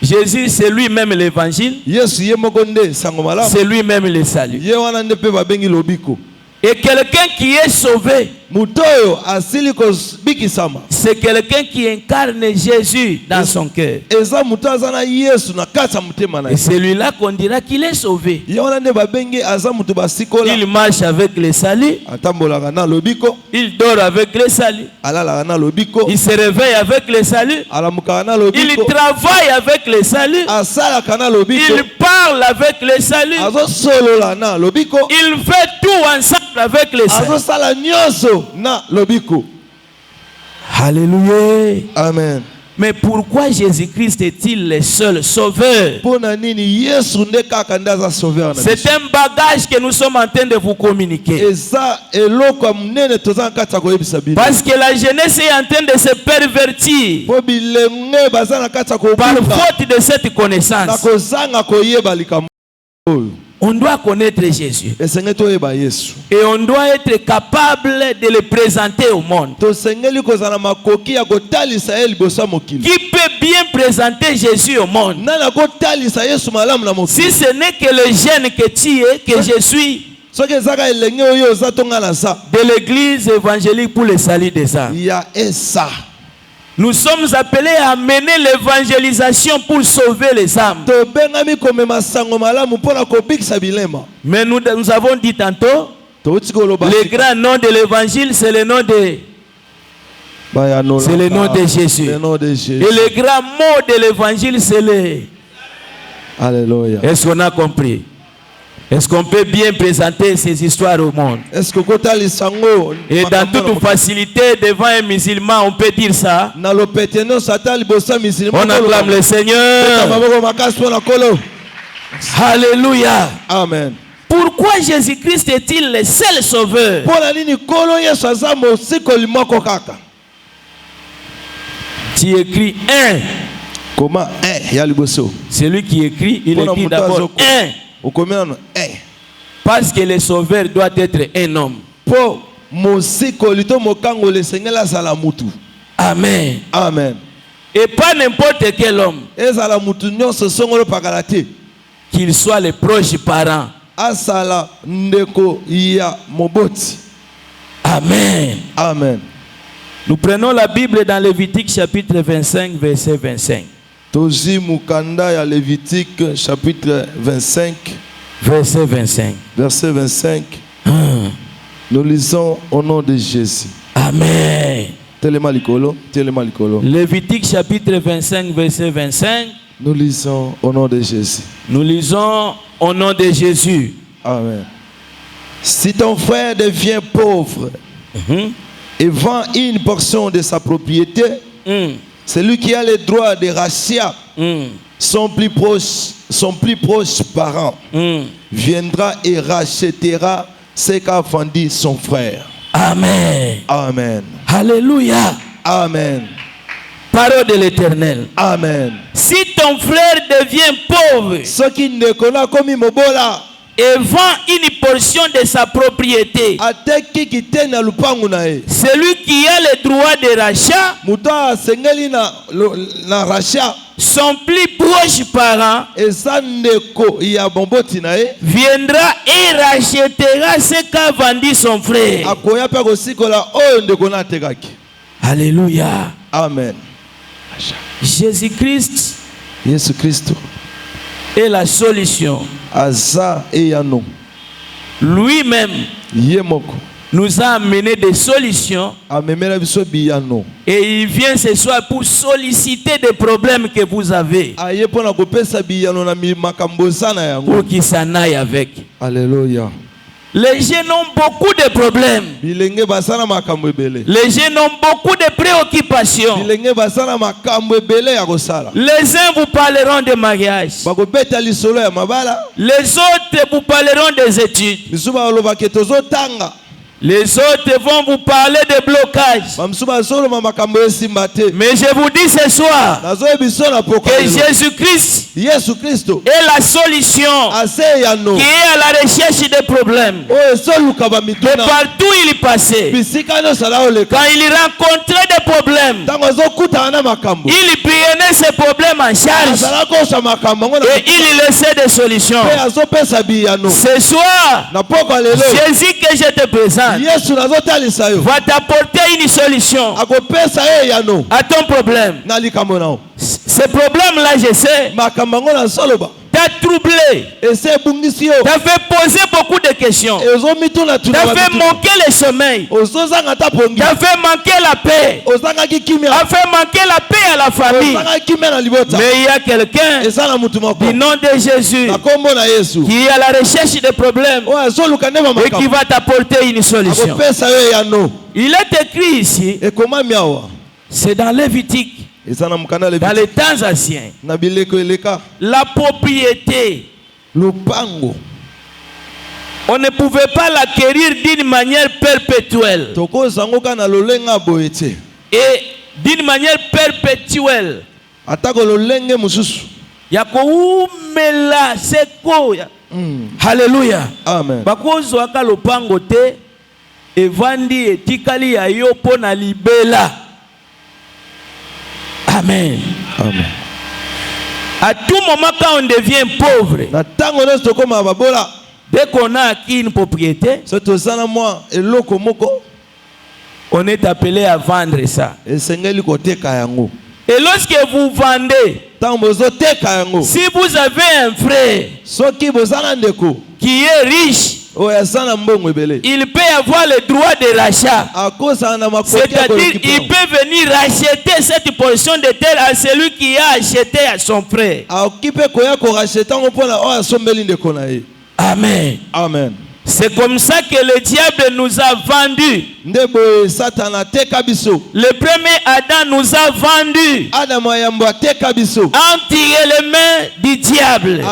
Jésus, c'est lui-même l'évangile. Yesu ye moko nde sango malamu. C'est lui-même le salut. Ye wana nde pe babengi lobiko. Et quelqu'un qui est sauvé, Mutoyo asili kobikisama. c'est quelqu'un qui incarne Jésus dans son cœur. Eza mutu aza na Yesu na kati ya motema na Et ye. celui-là qu'on dira qu'il est sauvé. Ye wana nde babengi aza mutu basikola. Il marche avec le salut. Atambolaka na lobiko. Il dort avec le salut. Alalaka na lobiko. Il se réveille avec le salut. Alamukaka na Il lobiko. travaille avec le salut. Asalaka na lobiko. Il parle avec le salut. Azosolola na lobiko. Il fait tout ensemble avec le salut. Azosala nyonso na lobiko. Alléluia. Amen. Mais pourquoi Jésus-Christ est-il le seul sauveur? Pona nini Yesu nde kaka nde aza sauveur na C'est biso. un bagage que nous sommes en train de vous communiquer. Eza eloko ya munene toza na kati ya koyebisa bino. Parce que la jeunesse est en train de se pervertir Po bilenge baza na kati ya par kobuka faute de cette na connaissance. kozanga koyeba likambo oyo. On doit connaître Jésus. Esengeli toyeba Yesu. Et on doit être capable de le présenter au monde. Tosengeli kozala makoki ya kotalisa ye liboso ya mokili. Qui peut bien présenter Jésus au monde? Nani akotalisa Yesu malamu na mokili. Si ce n'est que le jeune que tu es, que je suis, Soki ezaka elenge oyo oza tonga na sa de l'église évangélique pour le salut des âmes. ya esa. Nous sommes appelés à mener l'évangélisation pour sauver les âmes. Tobengami komema sango malamu mpona kobikisa bilema. Mais nous avons dit tantôt, Touti koloba. le grand nom de l'évangile, c'est le nom de, c'est le nom de Jésus. Le nom de Et Jésus. le grand mot de l'évangile, c'est le... Alléluia. Est-ce qu'on a compris? Est-ce qu'on peut bien présenter ces histoires au monde? Est-ce que kotalisa ngo Et dans toute facilité, devant un musulman, on peut dire ça. na lopeteno sata liboso ya musulman. On acclame le Seigneur. Maboko makasi mpona kolo. Alléluia. Amen. Pourquoi Jésus-Christ est-il le seul sauveur? Mpona nini kolo Yesu aza mosikoli moko kaka? Tu écris un. Comment ya liboso? Celui qui écrit, il Mpona écrit moto d'abord azoko. un. Okomela no Parce que le sauveur doit être un homme. Po mosikoli to mokangoli esengeli azala mutu. Amen. Amen. Et pas n'importe quel homme. Ezala mutu nyonso songolo pakala te. Qu'il soit les proches parents. Asala ndeko ya moboti. Amen. Amen. Nous prenons la Bible dans Lévitique chapitre 25 verset 25. Tozi mukanda ya Lévitique chapitre 25 verset 25. Verset 25. Nous lisons au nom de Jésus. Amen. Telema likolo, telema likolo. Lévitique chapitre 25 verset 25. Nous lisons au nom de Jésus. Nous lisons au nom de Jésus. Amen. Si ton frère devient pauvre et vend une portion de sa propriété, celui qui a le droit de rachat, son plus proche parent, viendra et rachètera ce qu'a vendu son frère. Amen. Amen. Alléluia. Amen. Parole de l'Éternel. Amen. Si ton frère devient pauvre ce qui ne connaît comme mobola et vend une portion de sa propriété, celui qui a le droit de rachat, son plus proche parent, viendra et rachètera ce qu'a vendu son frère. Alléluia. Amen. Jésus-Christ est la solution. Lui-même nous a amené des solutions et il vient ce soir pour solliciter des problèmes que vous avez pour qu'il s'en aille avec. Alléluia. Les jeunes ont beaucoup de problèmes. Les jeunes ont beaucoup de préoccupations. Les uns vous parleront de mariage. Les autres vous parleront des études. Les autres vont vous parler de blocage. Mais je vous dis ce soir que Jésus-Christ est la solution qui est à la recherche des problèmes. De partout il passait. Quand il rencontrait des problèmes, il prenait ces problèmes en charge et il laissait des solutions. Ce soir, Jésus que je te présente va t'apporter une solution à ton problème. Ce problème-là, je sais, t'a troublé, t'a fait poser beaucoup de questions, t'a fait manquer le sommeil, t'a fait manquer la paix, t'a fait manquer la paix à la famille. Mais il y a quelqu'un du nom de Jésus qui est à la recherche des problèmes et qui va t'apporter une solution. Il est écrit ici, c'est dans Lévitique, dans les temps anciens, la propriété, on ne pouvait pas l'acquérir d'une manière perpétuelle. Et d'une manière perpétuelle, Alléluia. Amen. Bakozwaka lopango te evandi etikali ya yo pona libela. Amen. Amen. À tout moment quand on devient pauvre, dès qu'on a acquis une propriété, on est appelé à vendre ça. Et lorsque vous vendez, si vous avez un frère qui est riche, il peut avoir le droit de rachat. C'est-à-dire il peut venir racheter cette portion de terre à celui qui a acheté à son frère. Amen. Amen. C'est comme ça que le diable nous a vendus. Le premier Adam nous a vendus entre les mains du diable,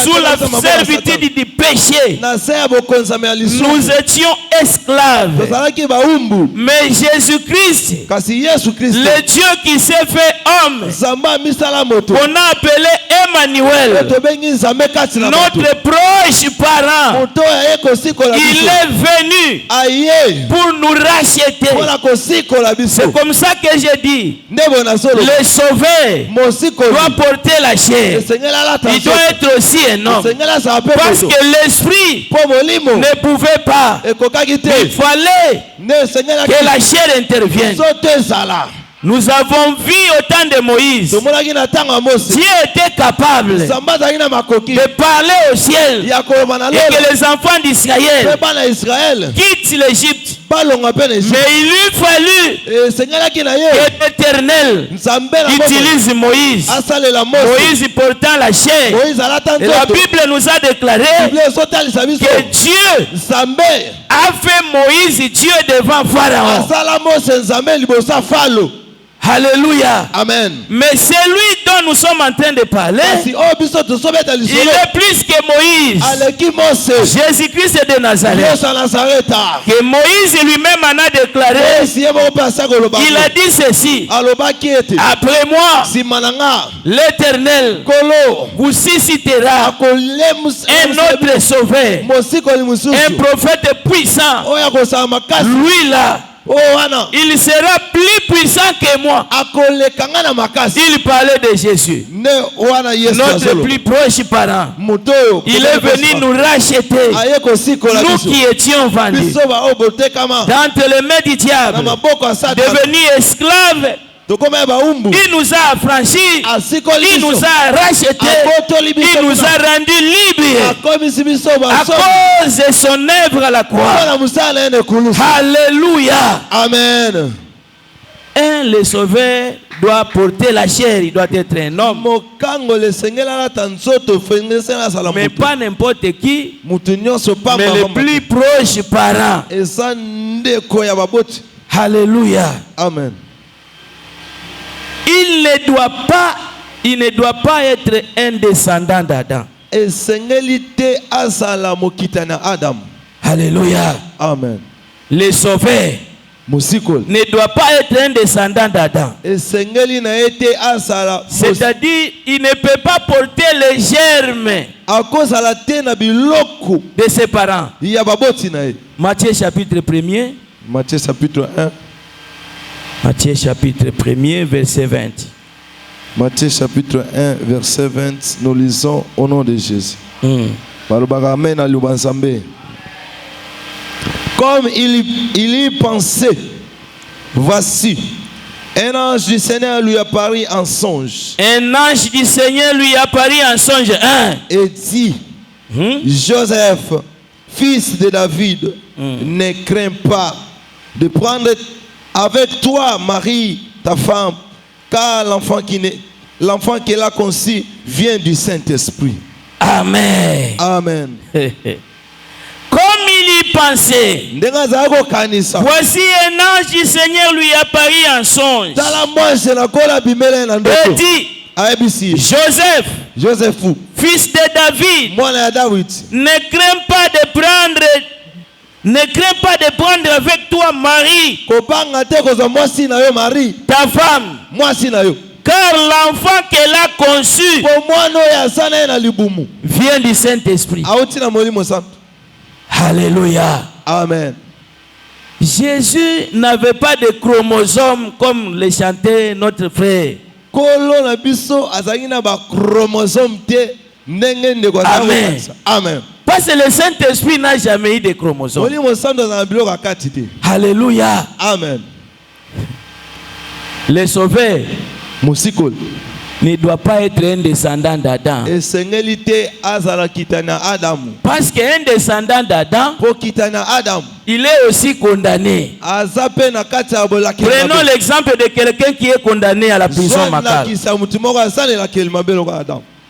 sous la servitude du péché. Nous étions esclaves. Mais Jésus-Christ, le Dieu qui s'est fait homme, qu'on a appelé Emmanuel, tobengi nzambe kati na bato. notre proche parent, Moto aye kosikola il biso. est venu Aye pour nous racheter. mpona kosikola biso. C'est comme ça que j'ai dit. Ndebo na solo. Le sauvé Mosikoli. doit porter la chair. Esengeli alata Il doit nzoto. être aussi un homme. Esengeli azala mpe Parce moto. que l'esprit Mpo molimo ne pouvait pas. ekokaki Il te. fallait Nde esengelaki que la chair intervienne. nzoto ezala. Nous avons vu au temps de Moïse, tomonaki na ntango ya Mose. Dieu était capable nzambe azalaki na makoki de parler au ciel ya koloba na et lola que les enfants d'Israël mpe bana ya Israele quittent l'Égypte. balonga mpe na Mais Egypte. il lui fallut esengelaki na ye que l'Éternel nzambe na Mose utilise Moïse. asalela Mose. Moïse portant la chair. Moïse alata Et la nzoto. Bible nous a déclaré Biblia ezotalisa biso que Dieu nzambe a fait Moïse Dieu devant Pharaon. asala Mose nzambe liboso ya Falo. Alléluia. Amen. Mais celui dont nous sommes en train de parler, kasi oyo biso tosobeta il lisolo est plus que Moïse. aleki Mose Jésus-Christ de Nazareth. Yesu ya Nazareta. Que Moïse lui-même en a déclaré. Yesu ye moko mpe asa koloba Il a dit ceci. alobaki ete Après moi, nsima na nga l'Éternel kolo vous suscitera un autre sauveur, mosikoli un mosusu prophète puissant. oyo akosala makasi Lui là, oyo wana il sera plus puissant que moi. akoleka nga na makasi. Il parlait de Jésus, nde wana Yesu notre azolo plus proche parent. moto oyo Il est venu nous racheter, aye kosikola nous biso qui étions vendus biso baoyo botekama d'entre les mains du na diable, maboko ya Satana devenus esclaves. tokoma ya baumbu Il nous a affranchis, asikoli il nous biso a rachetés, akotoli biso il nous a rendus libres akomisi biso à basomi cause de son œuvre à la croix. mpona mosala na ye na ekulusu. Alléluia. Amen. Le sauveur doit porter la chair, il doit être un homme, mokango lesengeli alata nzoto fengeseli asala mais motu pas n'importe qui, motu nyonso mais le pamba plus proche parent. eza ndeko ya baboti. Alléluia. Amen. Il ne doit pas être un descendant d'Adam. esengeli te azala mokitani ya Adamu. Alléluia. Amen. Le sauveur mosikoli ne doit pas être un descendant d'Adam. esengeli na ye te azala C'est-à-dire, il ne peut pas porter les germes akozala te na biloko de ses parents. ya baboti na ye. Matthieu chapitre 1er. Matthieu chapitre 1. Matthieu chapitre 1er, verset 20. Matthieu chapitre 1 verset 20. Nous lisons au nom de Jésus. Balobaka amen na liloba Nzambe. Comme il y pensait, voici, un ange du Seigneur lui apparut en songe. Un ange du Seigneur lui apparut en songe. Et dit, Joseph, fils de David, ne crains pas de prendre avec toi Marie, ta femme, car l'enfant qu'elle a conçu vient du Saint-Esprit. Amen. Amen. Comme il y pensait, voici un ange du Seigneur lui apparut en songe. Et dit, Joseph, fils de David, ne crains pas de prendre avec toi Marie, ta femme, car l'enfant qu'elle a conçu vient du Saint-Esprit. Alléluia. Amen. Jésus n'avait pas de chromosomes comme le chantait notre frère. Amen. Amen. Parce que le Saint-Esprit n'a jamais eu de chromosomes. Alléluia. Amen. Le sauveur ne doit pas être un descendant d'Adam. Parce qu'un descendant d'Adam, il est aussi condamné. Prenons l'exemple de quelqu'un qui est condamné à la prison Makala.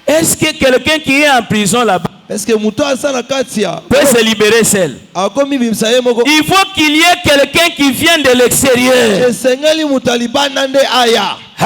Est-ce que quelqu'un qui est en prison là-bas peut se libérer seul? Il faut qu'il y ait quelqu'un qui vient de l'extérieur.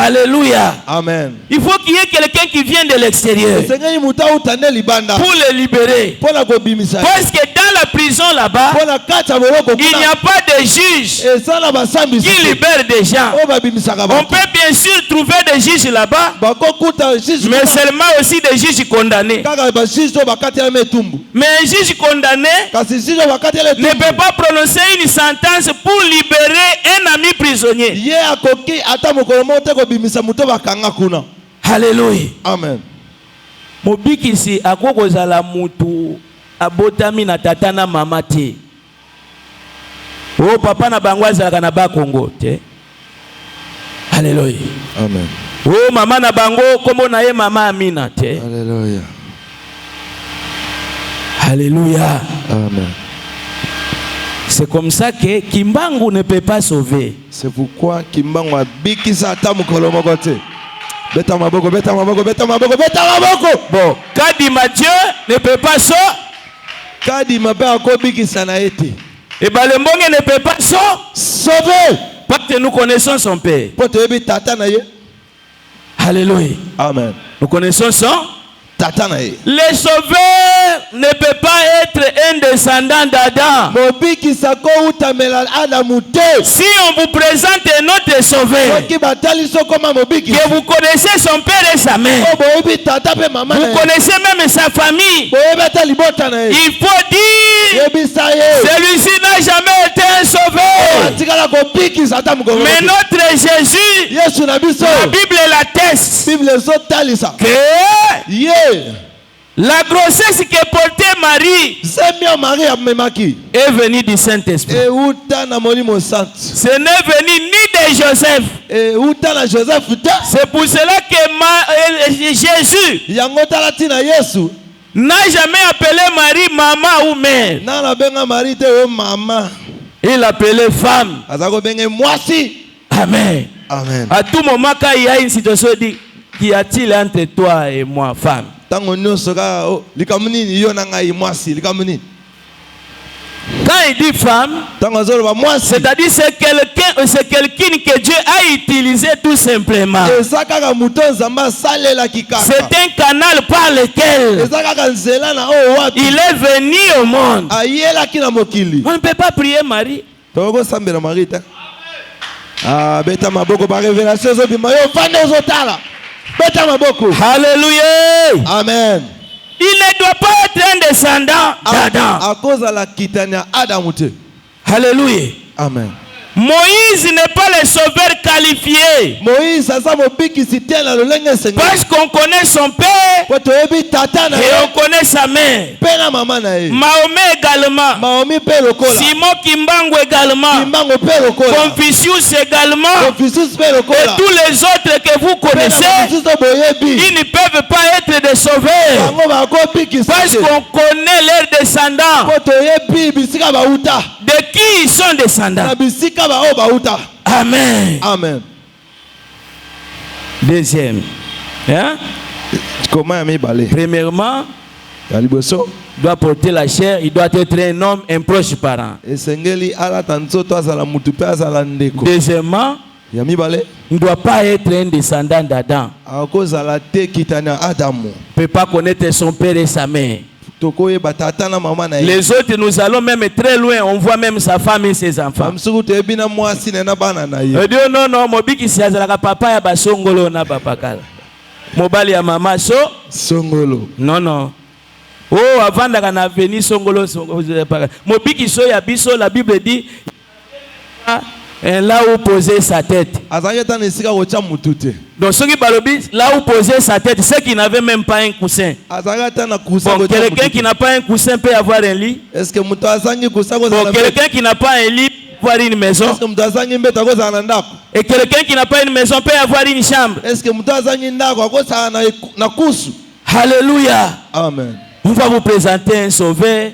Alléluia. Amen. Il faut qu'il y ait quelqu'un qui vient de l'extérieur Esengeli muta utande libanda. pour le libérer. Pona kobimisa. Parce que dans la prison là-bas, Pona kata boloko il n'y a pas de juge Esala basambi. qui libère des gens. O babimisaka On ba. peut bien sûr trouver des juges là-bas, Bakokuta juge. mais seulement aussi des juges condamnés. Kaka ba juge to bakati ya metumbu. Mais un juge condamné Kasi juge bakati ya ne metumbu. peut pas prononcer une sentence pour libérer un ami prisonnier. Ye akoki ata mokolo mote kobimisa muto bakanga kuna. Alléluia. Amen. Mobikisi akokozala mutu abotami na tata na mama te. Oh papa na bango azalaka na ba Kongo te. Alléluia. Amen. Oh mama na bango kombo na ye mama Amina te. Alléluia. Alléluia. Amen. C'est comme ça que Kimbangu ne peut pas sauver. C'est pourquoi Kimbangu a bikisa ata mokolo moko te. Beta maboko, beta maboko, beta maboko, beta maboko. Bon, Kadima Dieu ne peut pas sauver. Kadima pe akobikisa na ete. Et Balembonge ne peut pas Sauver. parce que nous connaissons son père. Po toyebi tata na ye. Alléluia. Amen. Nous connaissons son. Tata na ye. Le sauveur ne peut pas être un descendant d'Adam. Mobikisa ko utamela Adamu te. Si on vous présente notre sauveur, Soki batali so koma mobikisa. que vous connaissez son père et sa mère, O boyebi tata pe mama na vous ye. connaissez même sa famille, Boyebi ata libota na ye. il faut dire, Yebisa ye. celui-ci n'a jamais été un sauveur. Atikala kobikisa ata mokolo. Mais notre Jésus, Yesu na biso. la Bible l'atteste, Bible zo talisa. que Ye. la grossesse que portait Marie Zemia Maria memaki. est venue du Saint-Esprit. E uta na molimo sant. Ce n'est venu ni de Joseph. E uta na Joseph te. C'est pour cela que Jésus Yango talati na Yesu. n'a jamais appelé Marie maman ou mère. Na na benga Marie te o mama. Il appelait femme. Azako benge mwasi. Amen. Amen. À tout moment, quand il y a une situation, il dit, qu'y a-t-il entre toi et moi, femme? Tango nyonso ka likamuni yo na ngai mwasi likamuni. Quand il dit femme, Tango azoloba mwasi. c'est-à-dire c'est quelqu'un que Dieu a utilisé tout simplement. Eza kaka muto nzamba salela kikaka. C'est un canal par lequel Eza kaka nzela na o wapi. il est venu au monde. Ayela kina mokili. On ne peut pas prier Marie. Toko sambela Marie te. Ah beta maboko ba révélation zo bima yo fande ozotala. Beta maboko. Alléluia. Amen. Il ne doit pas être un descendant d'Adam. À cause de la kitania Adam te. Alléluia. Amen. Moïse n'est pas le sauveur qualifié. Moïse asa mobiki sitel na lolenge senga. Parce qu'on connaît son père Po toyebi tata na et ye. on connaît sa mère. Pe na mama na ye. Mahomet également. Maomi pe lokola. Simon Kimbangu également. Kimbango pe lokola. Confucius également. Confucius pe Et lokola. tous les autres que vous connaissez, Confucius to boyebi. ils ne peuvent pas être des sauveurs. Bango ba ko biki Parce sate. qu'on connaît leurs descendants. Po toyebi bisika ba uta. De qui ils sont descendants. Na bisika ba o ba uta. Amen. Amen. Deuxième. Hein? Comment yami balé? Premièrement, Ya liboso. il doit porter la chair, il doit être un homme, un proche parent. Esengeli ala tanzoto azala mutu pe azala ndeko. Deuxièmement, Yami balé. il ne doit pas être un descendant d'Adam. À cause de la te kitania Adamu. Il ne peut pas connaître son père et sa mère. Tokoye batata na mama na ye. Les autres, nous allons même très loin. On voit même sa femme et ses enfants. Famsuku toyebi na mwasi na bana na ye. On dit non, non, mobiki si azalaka papa ya basongolo na papa kala. Mobali ya mama so. Songolo. Non, non. Oh, avant d'en venir songolo. Mobiki so ya biso, la Bible dit là où poser sa tête. Azanye tan esika kocha mutu te. Donc ceux qui balobi là où poser sa tête, ceux qui n'avaient même pas un coussin. Azanye tan na kusa Bon, kocha quelqu'un qui n'a pas un coussin peut avoir un lit. Est-ce que mutu azangi kusa ko Bon, zana? quelqu'un qui n'a pas un lit peut avoir une maison. Est-ce que mutu azangi mbeta ko zana ndako? Et quelqu'un qui n'a pas une maison peut avoir une chambre. Est-ce que mutu azangi ndako ko zana na kusu? Alléluia. Amen. On va vous présenter un sauveur.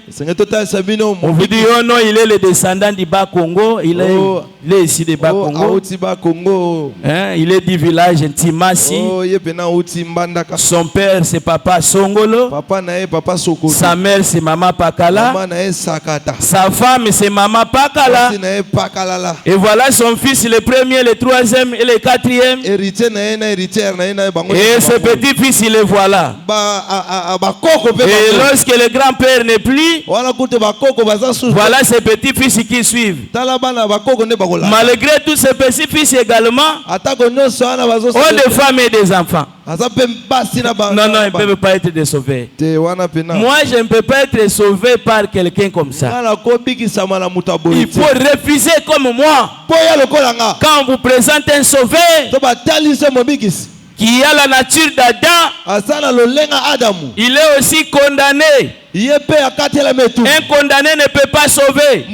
On vous dit, oh non, il est le descendant du Bas-Congo. Il est ici du Bas-Congo. Hein, il est du village Timasi. Son père, c'est Papa Songolo. Sa mère, c'est Maman Pakala. Sa femme, c'est Maman Pakala. Et voilà son fils, le premier, le troisième et le quatrième. Et ce petit-fils, il est voilà. Et lorsque le grand-père n'est plus, voilà ses petits-fils qui suivent. Malgré tous ces petits-fils également, ont des femmes et des enfants. Non, non, ils ne peuvent pas être des sauvés. Moi, je ne peux pas être sauvé par quelqu'un comme ça. Il faut refuser comme moi. Quand on vous présente un sauveur qui a la nature d'Adam, il est aussi condamné. Un condamné ne peut pas sauver.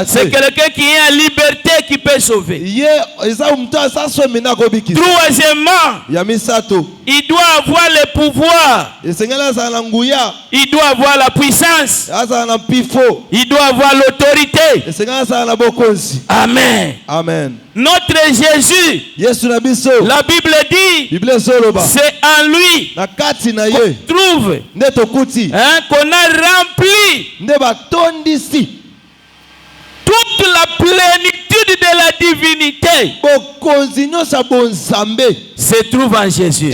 C'est quelqu'un qui est en liberté qui peut sauver. Troisièmement, il doit avoir le pouvoir. Il doit avoir la puissance. Il doit avoir l'autorité. Amen. Amen. Notre Jésus, la Bible dit, c'est en lui qu'on trouve qu'on a rempli toute la plénitude de la divinité. Se trouve en Jésus.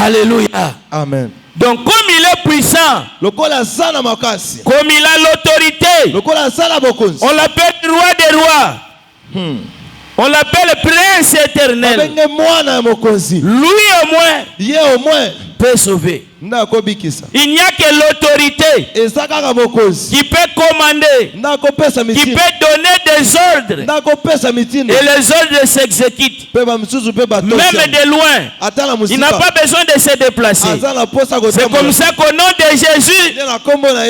Alléluia. Amen. Donc comme il est puissant, comme il a l'autorité, on l'appelle roi des rois. On l'appelle prince éternel. Lui au moins peut sauver. Il n'y a que l'autorité qui peut commander, qui peut donner des ordres, et les ordres s'exécutent. Même de loin, il n'a pas besoin de se déplacer. C'est comme ça qu'au nom de Jésus,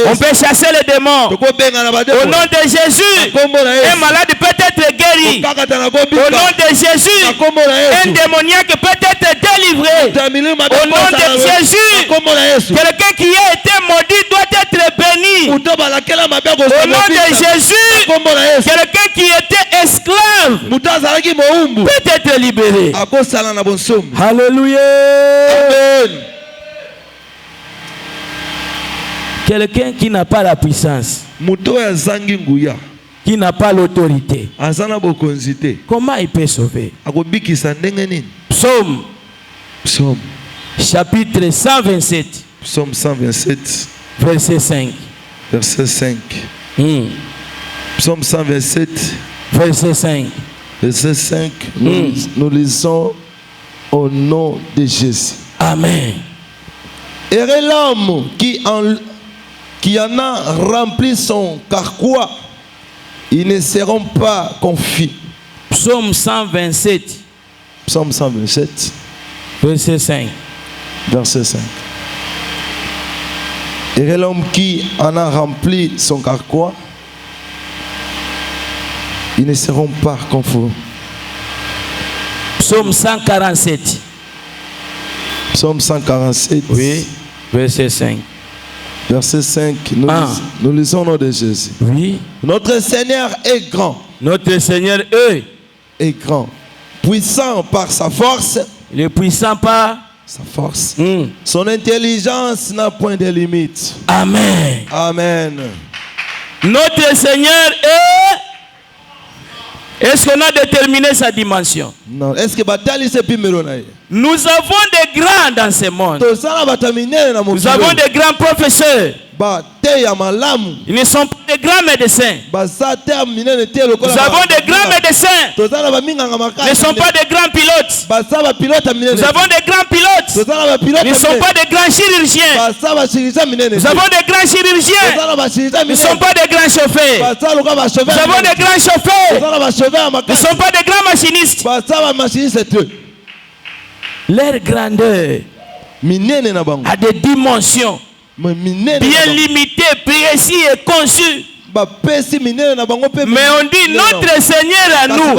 on peut chasser les démons. Au nom de Jésus, un malade peut être guéri. Au nom de Jésus, un démoniaque peut être délivré. Au nom de Jésus, quelqu'un qui a été maudit doit être béni. Au nom de Jésus, quelqu'un qui était esclave peut être libéré. Alléluia. Amen. Quelqu'un qui n'a pas la puissance, qui n'a pas l'autorité, comment il peut sauver? Psaume chapitre 127. Psaume 127. Verset 5. Verset 5. Psaume 127. Verset 5. Verset 5. Nous lisons au nom de Jésus. Amen. Et l'homme qui en a rempli son carquois, ils ne seront pas confus. Psaume 127. Psaume 127. Verset 5. Verset 5. Et l'homme qui en a rempli son carquois, ils ne seront pas confus. Psaume 147. Psaume 147. Oui. Verset 5. Verset 5. Nous lisons au nom de Jésus. Oui. Notre Seigneur est grand. Notre Seigneur est grand. Puissant par sa force. Il est puissant par sa force. Son intelligence n'a point de limite. Amen. Amen. Notre Seigneur est-ce qu'on a déterminé sa dimension? Non. Est-ce que nous avons des grands dans ce monde. Nous avons des grands professeurs. Ils ne sont pas des grands médecins. Nous avons des grands médecins. Ils ne sont pas des grands pilotes. Nous avons des grands pilotes. Ils ne sont pas des grands chirurgiens. Nous avons des grands chirurgiens. Ils ne sont pas des grands chauffeurs. Nous avons des grands chauffeurs. Ils ne sont pas des grands machinistes. Leur grandeur a des dimensions bien limitées, précises et conçues. Mais on dit notre Seigneur à nous,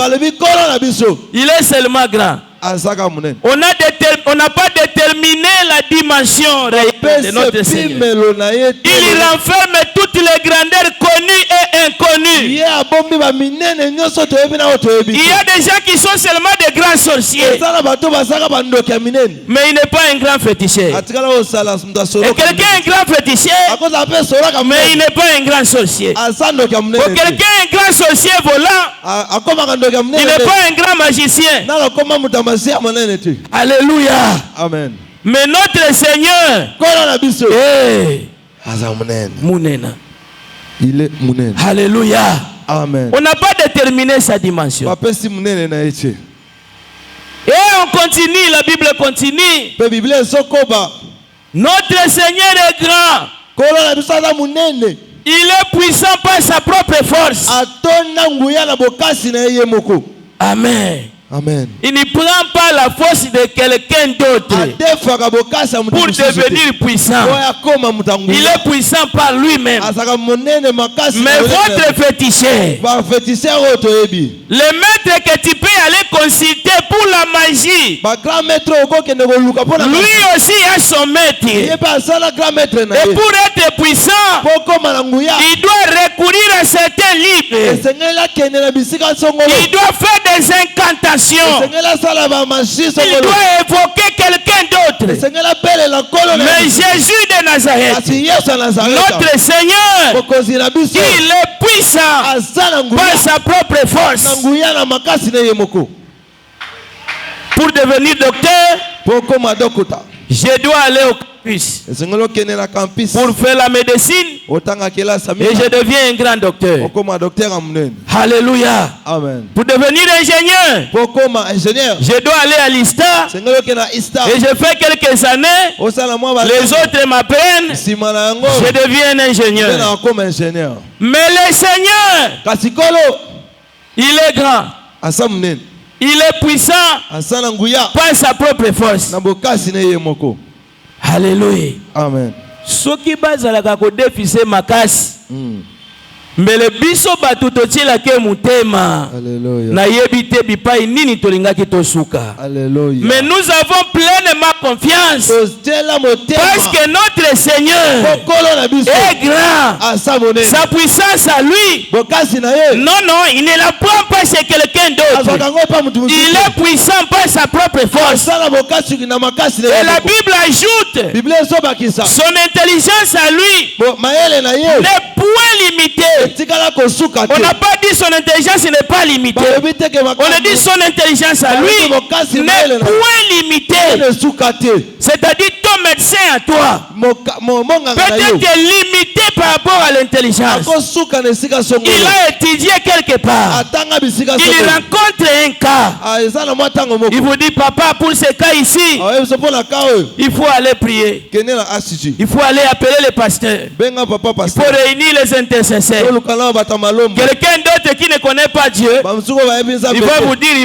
il est seulement grand. On n'a pas déterminé la la dimension réelle de notre Seigneur. pimelo na ye te. Il renferme toutes les grandeurs connues et inconnues. Ye abombi ba minene nyonso toyebi na otoyebi. Il y a des gens qui sont seulement des grands sorciers. Ezala bato basaka bandoki ya minene. Mais il n'est pas un grand féticheur. Atikala osala mta solo. Et quelqu'un est un grand féticheur, Akoza pe solo ka mais il n'est pas un grand sorcier. asando ka Pour minene. quelqu'un est un grand sorcier volant, Akoma ka ndoki ya il minene. n'est pas un grand magicien. Na koma mutamasi ya manene te. Alléluia. Amen. Mais notre Seigneur, Kola na biso. Aza munene. Mounena. Il est munene. Alléluia. Amen. On n'a pas déterminé sa dimension. Bapesi munene na ye. Et on continue, la Bible continue. Pe Bible sokoba. Notre Seigneur est grand. Kola na biso aza munene. Il est puissant par sa propre force. Atonda nguya na bokasi na ye moko. Amen. Amen. Il ne prend pas la force de quelqu'un d'autre Adefaka bokasi ya mutu pour mususu te. devenir puissant. Oya koma mutangu. Il est puissant par lui-même. Asaka munene makasi. Mais votre féticheur, ba féticheur oyo toyebi. le maître que tu peux aller consulter pour la magie, Ba grand maître okokende koluka pona. lui aussi a son maître. Ye ba sala grand maître na Et ye. pour être puissant, Poko na nguya. il doit recourir à certains livres. Esengela kende na bisika songolo. Il doit faire des incantations. Esengela sala ba mashi Il songolo. doit évoquer quelqu'un d'autre. Esengela pele la kolo na. Mais Jésus de Nazareth, Asi Yesu Nazareth. notre Seigneur, Bokozi na biso. il est puissant Asala nguya. par sa propre Na force. nguya na makasi na ye moko. Pour devenir docteur, Poko madokota. je dois aller au campus Esengelo kende na campus. pour faire la médecine Otanga kela sami. et je deviens un grand docteur. Poko ma docteur amunene. Alléluia. Amen. Pour devenir ingénieur, Poko ma ingénieur. je dois aller à l'ISTA Sengelo kende na Ista. et je fais quelques années. Osala mwa ba. Les autres m'apprennent, Sima na yango. je deviens un Tena ingénieur. comme ingénieur. Mais le Seigneur, Kasi kolo il est grand, asa munene. il est puissant Asa na nguya. par sa propre force. Na bokasi na ye moko. Alléluia. Amen. Soki bazalaka kodefise makasi, mbele biso bato totielaki motema Alléluia. nayebi te bipai nini tolingaki tosuka. Alléluia. Mais nous avons pleinement confiance Tostela motema. parce que notre Seigneur Pokolo na biso. est grand. Asa munene. Sa puissance à lui, Bokasi na ye. non, il ne la prend pas chez quelqu'un d'autre. Azaka ngo pa mutu mususu. Il est puissant par sa propre force. Asala bokasi na makasi na Et ye. la moko. Bible ajoute, Bible sobakisa. son intelligence à lui Bo mayele na ye. n'est point limitée. Tikala kosuka te. On n'a pas dit son intelligence n'est pas limitée. Balobi te ke On a dit makasi. son intelligence à lui n'est point limitée. Ne suka te. C'est-à-dire ton médecin à toi Monganga na yo. peut-être limité par rapport à l'intelligence. Akosuka na esika songolo. Il a étudié quelque part. Atanga bisika Il songolo. rencontre un cas. Ah, eza na mwa ntango moko. Il vous dit, papa, pour ce cas ici, Ah, so mpona ka oyo. il faut aller prier. Kende na asiji. Il faut aller appeler les pasteurs. Benga papa Il faut pasteur. réunir les intercesseurs. Oluka na bata malombo. Quelqu'un d'autre qui ne connaît pas Dieu, Bamsuko ba yebi nzambe. il va vous dire,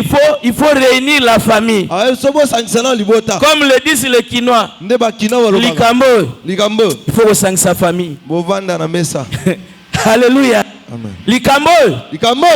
il faut réunir la famille. Ah, so bo sangisa na libota. Comme le disent les Quinois, Nde ba kina wa lobanga. Likambo, Likambo. il faut sang sa famille. Bovanda na mesa. Alléluia. Amen. Likambo, Likambo.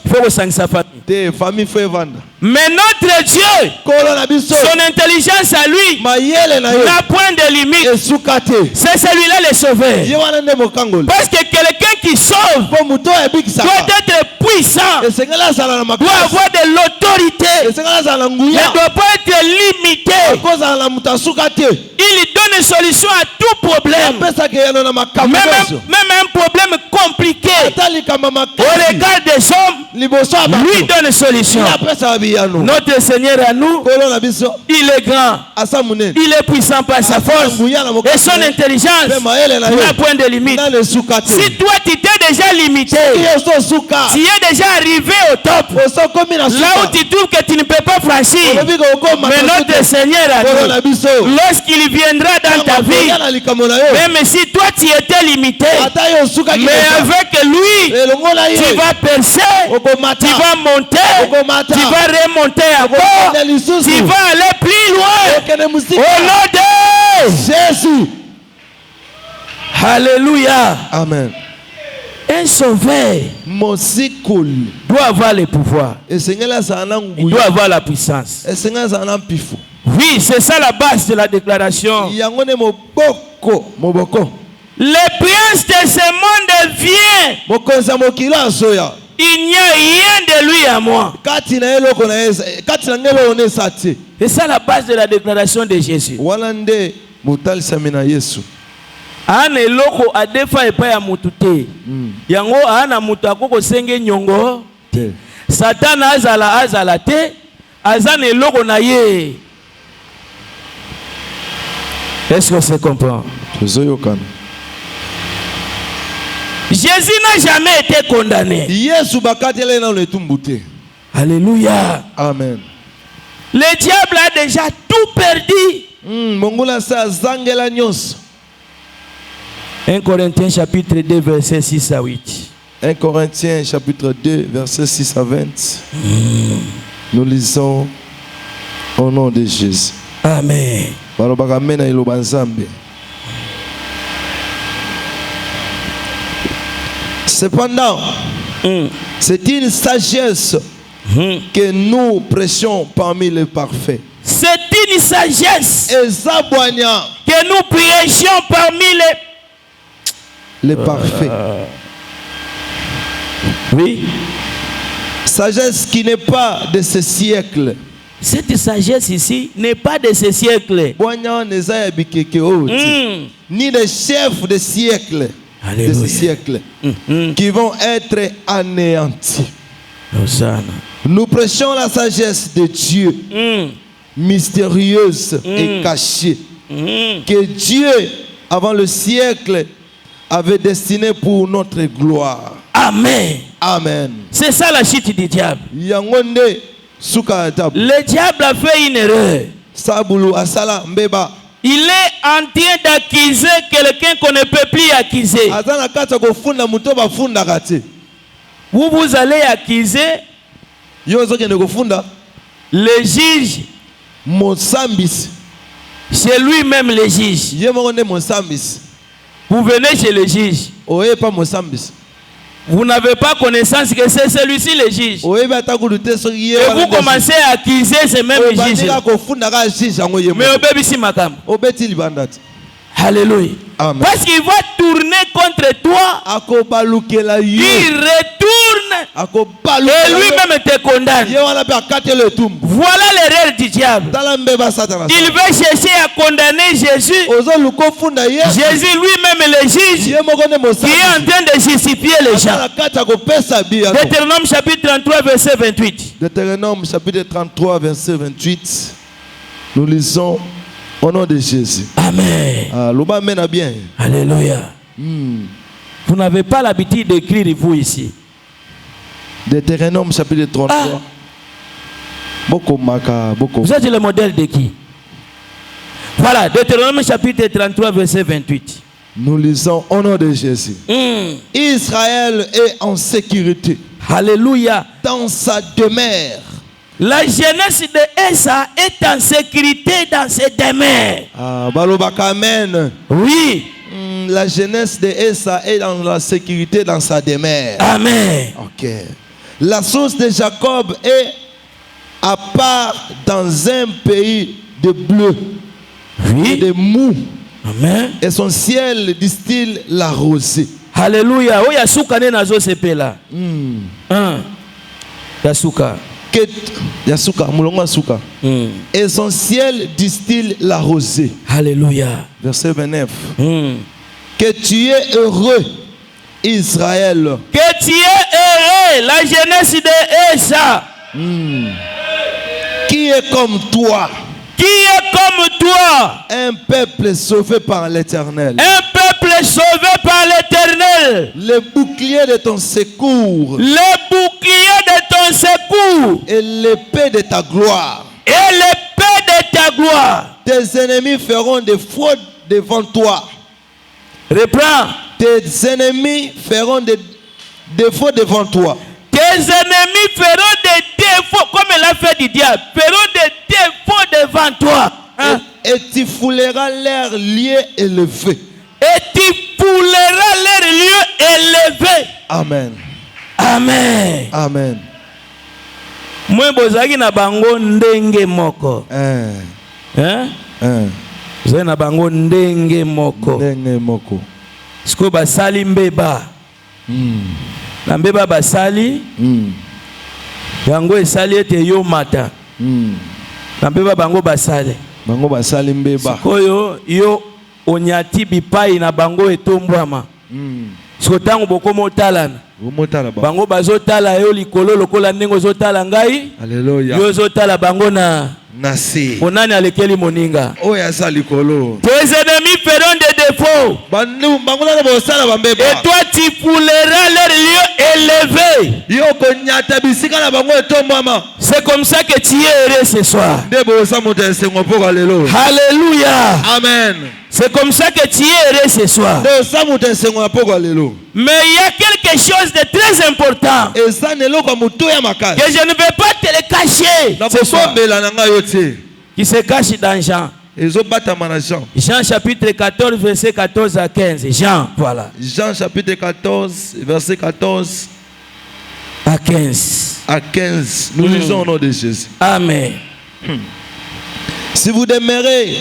il faut sang sa famille. Te famille fo evanda. Mais notre Dieu, Kolo na biso. son intelligence à lui Mayele na yo. n'a point de limite. Esuka te. C'est celui-là le sauveur. Ye wana nde mokangoli. Parce que quelqu'un qui sauve Po muto ebikisa. doit être puissant, Esengela sala na doit makasi. avoir de l'autorité, Esengela sala na ne nguya. doit pas être limité. Kozala na mutu asuka te. Il donne solution à tout problème, Apesaka yano na makambo même nyonso. un problème compliqué. Ata likamba Au makasi. regard des hommes, Liboso ya bato. lui donne solution. Apesaka biyano. Notre Seigneur à nous, Kolo na biso. il est grand, Asa munene. il est puissant par sa force Nguya na et mokasi. son intelligence Pe mayele na yo. n'a point de limite. Na le suka te. Si toi tu t'es déjà limité, Yo so suka. tu es déjà arrivé au top, Oso komi na là où suka. tu trouves que tu ne peux pas franchir, Olobi ko okoma. mais notre Seigneur a Kolo na dit, biso. lorsqu'il viendra dans ta vie, Na likambo na yo. même si toi tu étais limité, Ata yo suka ki. mais avec lui, Elongo na ye. tu vas percer, Okomata. tu vas monter, Okomata. tu vas remonter encore, Okende lisusu. tu vas aller plus loin. Okende Au musika. nom de Jésus. Alléluia. Amen. Un sauveur Mosikoli. doit avoir le pouvoir, Esengela sana il nguya. doit avoir la puissance. Esengela sana mpifu. Oui, c'est ça la base de la déclaration. Yangone moboko, moboko. Le prince de ce monde vient. Mokonza mokila soya. Il n'y a rien de lui à moi. Kati na eloko na eza, kati na ngelo one sati. C'est ça la base de la déclaration de Jésus. Walande mutal samina Yesu. Ana eloko adefa epa ya mutu te. Yango ana mutu akoko senge nyongo te. Satan azala te. Azana eloko na ye. Est-ce que c'est comprend? Jésus n'a jamais été condamné. Yesu bakatele na le tumbute. Alléluia. Amen. Le diable a déjà tout perdu. Mongula sa zangela nyos. 1 Corinthiens chapitre 2 verset 6 à 8. 1 Corinthiens chapitre 2 verset 6 à 20. Nous lisons au nom de Jésus. Amen. Cependant, c'est une sagesse que nous prêchons parmi les parfaits. C'est une sagesse que nous prêchons parmi les parfaits. Oui. Sagesse qui n'est pas de ce siècle. Cette sagesse ici n'est pas de ce siècle. Ni des chefs de siècle. De ce siècle. Qui vont être anéantis. Nous prêchons la sagesse de Dieu. Mystérieuse et cachée. Que Dieu, avant le siècle, avait destiné pour notre gloire. Amen. Amen. C'est ça la chute du diable. Le diable a fait une erreur. Il est en train d'accuser quelqu'un qu'on ne peut plus accuser. Vous allez accuser le juge. C'est lui-même le juge. Vous venez chez le juge. Vous n'avez pas connaissance que c'est celui-ci le juge. Et vous commencez à accuser ce même juge. Mais obéissez madame. Alléluia. Amen. Parce qu'il va tourner contre toi. Il retourne. Et lui-même te condamne. Voilà l'erreur du diable. Il va chercher à condamner Jésus. Jésus lui-même le juge qui est en train de justifier les gens. Deutéronome chapitre 33 verset 28. Deutéronome chapitre 33 verset 28. Nous lisons au nom de Jésus. Amen. Bien. Alléluia. Vous n'avez pas l'habitude d'écrire vous ici. Deutéronome chapitre 33. Vous êtes le modèle de qui? Voilà, Deutéronome chapitre 33 verset 28. Nous lisons au nom de Jésus. Israël est en sécurité. Alléluia. Dans sa demeure. La jeunesse de Esa est en sécurité dans ses demeures. Amen. Oui. La jeunesse de Esa est dans la sécurité dans sa demeure. Amen. Ok. La source de Jacob est à part dans un pays de bleu. Oui. De mou. Amen. Et son ciel distille la rosée. Alléluia. Oh, yasuka ne nazo sepela. Yasuka. Yasuka, mulongo Yasuka. Et son ciel distille la rosée. Alléluia. Verset 29. Que tu es heureux, Israël. Que tu es heureux, la jeunesse de Esa. Qui est comme toi. Qui est comme toi. Un peuple sauvé par l'Éternel. Un peuple sauvé par l'Éternel. Le bouclier de ton secours. Le bouclier de ton secours. Et l'épée de ta gloire. Et l'épée de ta gloire. Tes ennemis feront des fautes devant toi. Reprends. Tes ennemis feront des défauts devant toi. Tes ennemis feront des défauts, comme elle a fait du diable, feront des défauts devant toi. Et tu fouleras leurs lieux élevés. Et tu fouleras leurs lieux élevés. Amen. Amen. Amen. Moi bozaki na bango ndenge moko. Hein? Un. Na bango ndenge moko. Ndenge moko. Siko basali mbeba. Na mbeba basali. Yango esali ete yo mata. Na mbeba bango basali. Bango basali mbeba. Sikoyo yo onyati bipai na bango etombwama. Siko tango bokomo talana. Bango bazotala yo likolo lokola ndenge ozotala ngai. Alléluia. Yo ozotala bango na nasi. Onani alekeli moninga. Oya sa likolo. Tes ennemis feront des défauts. Bango na bosala bambeba. Et toi tu fouleras leur lieu élevé. Yo konyata bisika na bango etombwama. C'est comme ça que tu es heureux ce soir. Alléluia. Amen. C'est comme ça que tu es heureux ce soir. Mais il y a quelque chose de très important que je ne vais pas te le cacher ce soir, qui se cache dans Jean. Jean chapitre 14 verset 14 à 15. Jean, voilà. Jean chapitre 14 verset 14 à 15. À 15. Nous lisons au nom de Jésus. Amen. Si vous demeurez,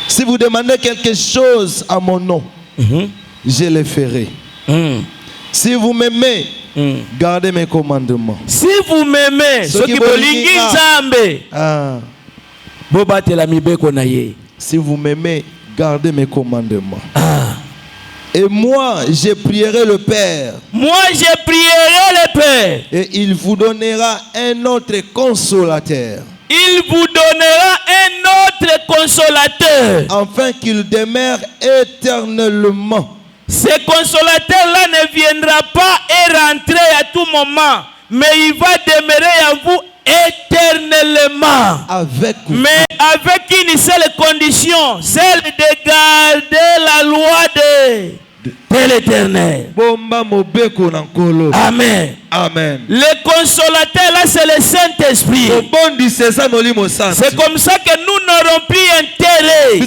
si vous demandez quelque chose à mon nom, je le ferai. Si vous m'aimez, gardez mes commandements. Si vous m'aimez, ce qui bolingi nzambe. Si vous m'aimez, gardez mes commandements. Et moi, je prierai le Père. Moi, je prierai le Père. Et il vous donnera un autre consolateur. Il vous donnera un autre consolateur. Afin qu'il demeure éternellement. Ce consolateur-là ne viendra pas et rentrer à tout moment. Mais il va demeurer à vous éternellement. Avec vous. Mais avec une seule condition. Celle de garder la loi de l'éternel. Amen. Amen. Le consolateur là, c'est le Saint-Esprit. C'est comme ça que nous n'aurons plus intérêt. Nous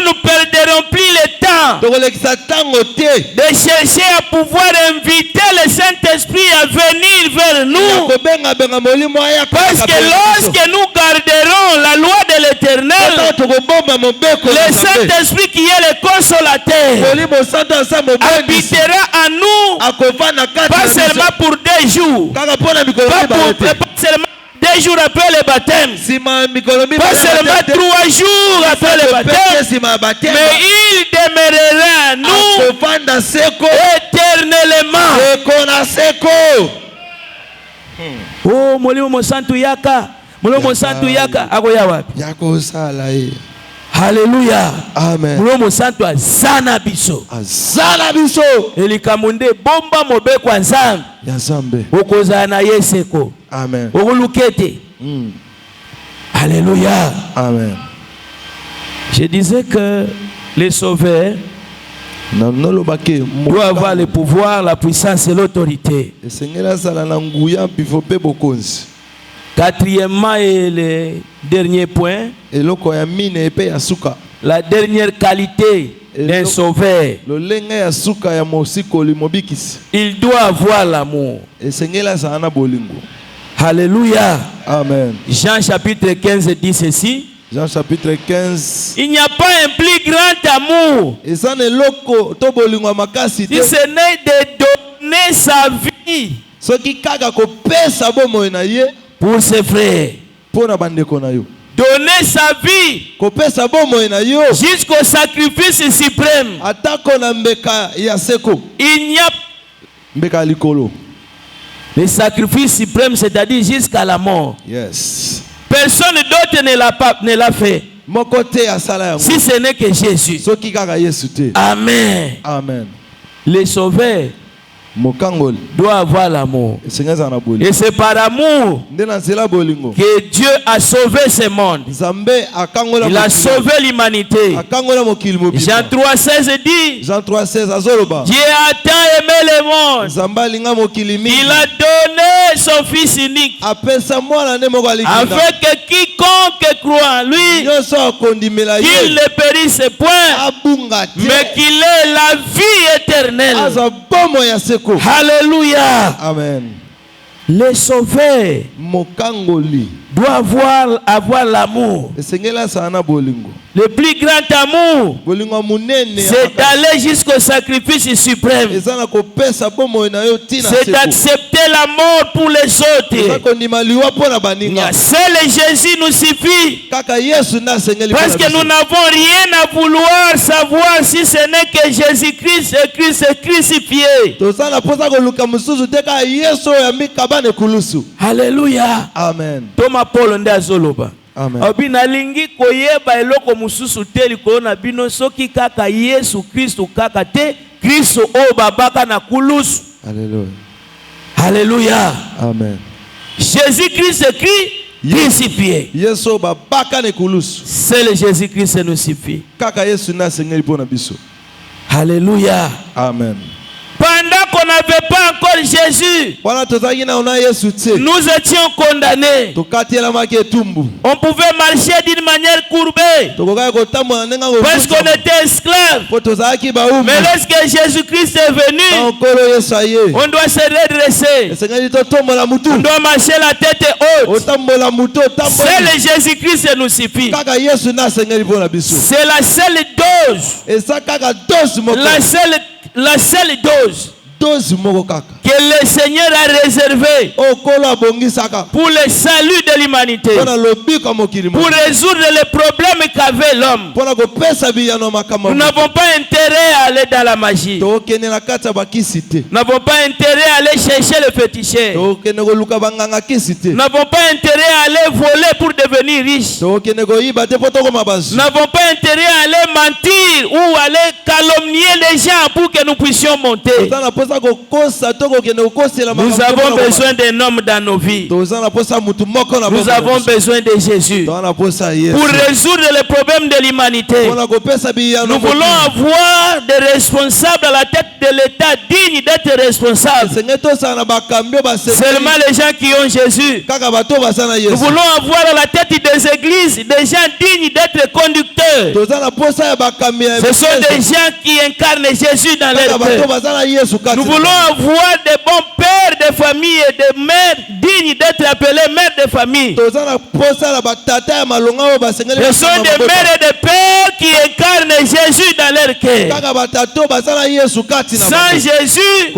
ne perdrons plus le temps de chercher à pouvoir inviter le Saint-Esprit à venir vers nous. Parce que lorsque nous garderons la loi de l'éternel, le Saint-Esprit qui est le consolateur habitera en nous. Pas seulement pour 2 jours. Pas seulement 2 jours après le baptême. Pas seulement 3 jours après le baptême. Mais il demeurera nous éternellement. Oh, molimo mosantu yaka. Molimo mosantu yaka. Agoya wapi? Yako sala hii. Hallelujah. Amen. Mulomo santo azana biso. Azana biso. Elikamunde bomba mobeko nzambe. Ya nzambe. Okozana yeseko. Amen. Okulukete. Alléluia. Amen. Je disais que les sauveurs doivent avoir le pouvoir, la puissance et l'autorité. Quatrièmement et le dernier point, la dernière qualité d'un sauveur, il doit avoir l'amour. Alléluia. Amen. Jean chapitre 15 dit ceci. Jean chapitre 15. Il n'y a pas un plus grand amour si ce n'est de donner sa vie pour ses frères. Donner sa vie jusqu'au sacrifice suprême. Il n'y a le sacrifice suprême, c'est-à-dire jusqu'à la mort. Yes. Personne d'autre ne l'a fait. Si ce n'est que Jésus. Amen. Amen. Les sauveurs doivent avoir l'amour. Et c'est par amour que Dieu a sauvé ce monde. Il a sauvé l'humanité. Jean 3,16 dit, Dieu a tant aimé le monde, il a donné son Fils unique, afin que quiconque croit en lui, qu'il ne périsse point, mais qu'il ait la vie éternelle. Alléluia. Amen. Le sauveur mokangoli doit avoir l'amour. esengela sana bolingo Le plus grand amour, bolingo munene c'est d'aller jusqu'au sacrifice suprême. ezana kopesa bomo na yo tina C'est d'accepter la mort pour les autres. kondimaliwa pona baninga Seul Jésus nous suffit. kaka Yesu na sengeli Parce que nous n'avons rien à vouloir savoir si ce n'est que Jésus-Christ et Christ est crucifié. tozana posa koluka mususu te ka Yesu ya mikabane kulusu. Alléluia. Amen. Thomas Paul nde azoloba. Amen. Obina lingi koyeba eloko mususu te likolo na bino soki kaka Yesu Kristo kaka te Kristo o babaka na kulusu. Alléluia. Alléluia. Amen. Jésus-Christ est crucifié. Yesu babaka ne kulusu. Seul Jésus-Christ nous suffit. Kaka Yesu na sengeli pona biso. Alléluia. Amen. Pendant qu'on n'avait pas encore Jésus, nous étions condamnés. On pouvait marcher d'une manière courbée parce qu'on était esclaves. Mais lorsque Jésus-Christ est venu, on doit se redresser. On doit marcher la tête haute. Seul Jésus-Christ nous suffit. C'est la seule dose. La seule dose que le Seigneur a réservée pour le salut de l'humanité, pour résoudre les problèmes qu'avait l'homme. Nous n'avons pas intérêt à aller dans la magie. Nous n'avons pas intérêt à aller chercher le féticheur. Nous n'avons pas intérêt à aller voler pour devenir riche. Nous n'avons pas intérêt à aller mentir ou aller calomnier les gens pour que nous puissions monter. Nous avons besoin d'un homme dans nos vies. Nous avons besoin de Jésus pour résoudre les problèmes de l'humanité. Nous voulons avoir des responsables à la tête de l'État dignes d'être responsables. Seulement les gens qui ont Jésus. Nous voulons avoir à la tête des églises des gens dignes d'être conducteurs. Ce sont des gens qui incarnent Jésus dans leur cœur. Nous voulons avoir des bons pères de famille et des mères dignes d'être appelés mères de famille. Ce sont des mères et des pères qui incarnent Jésus dans leur cœur. Sans Jésus,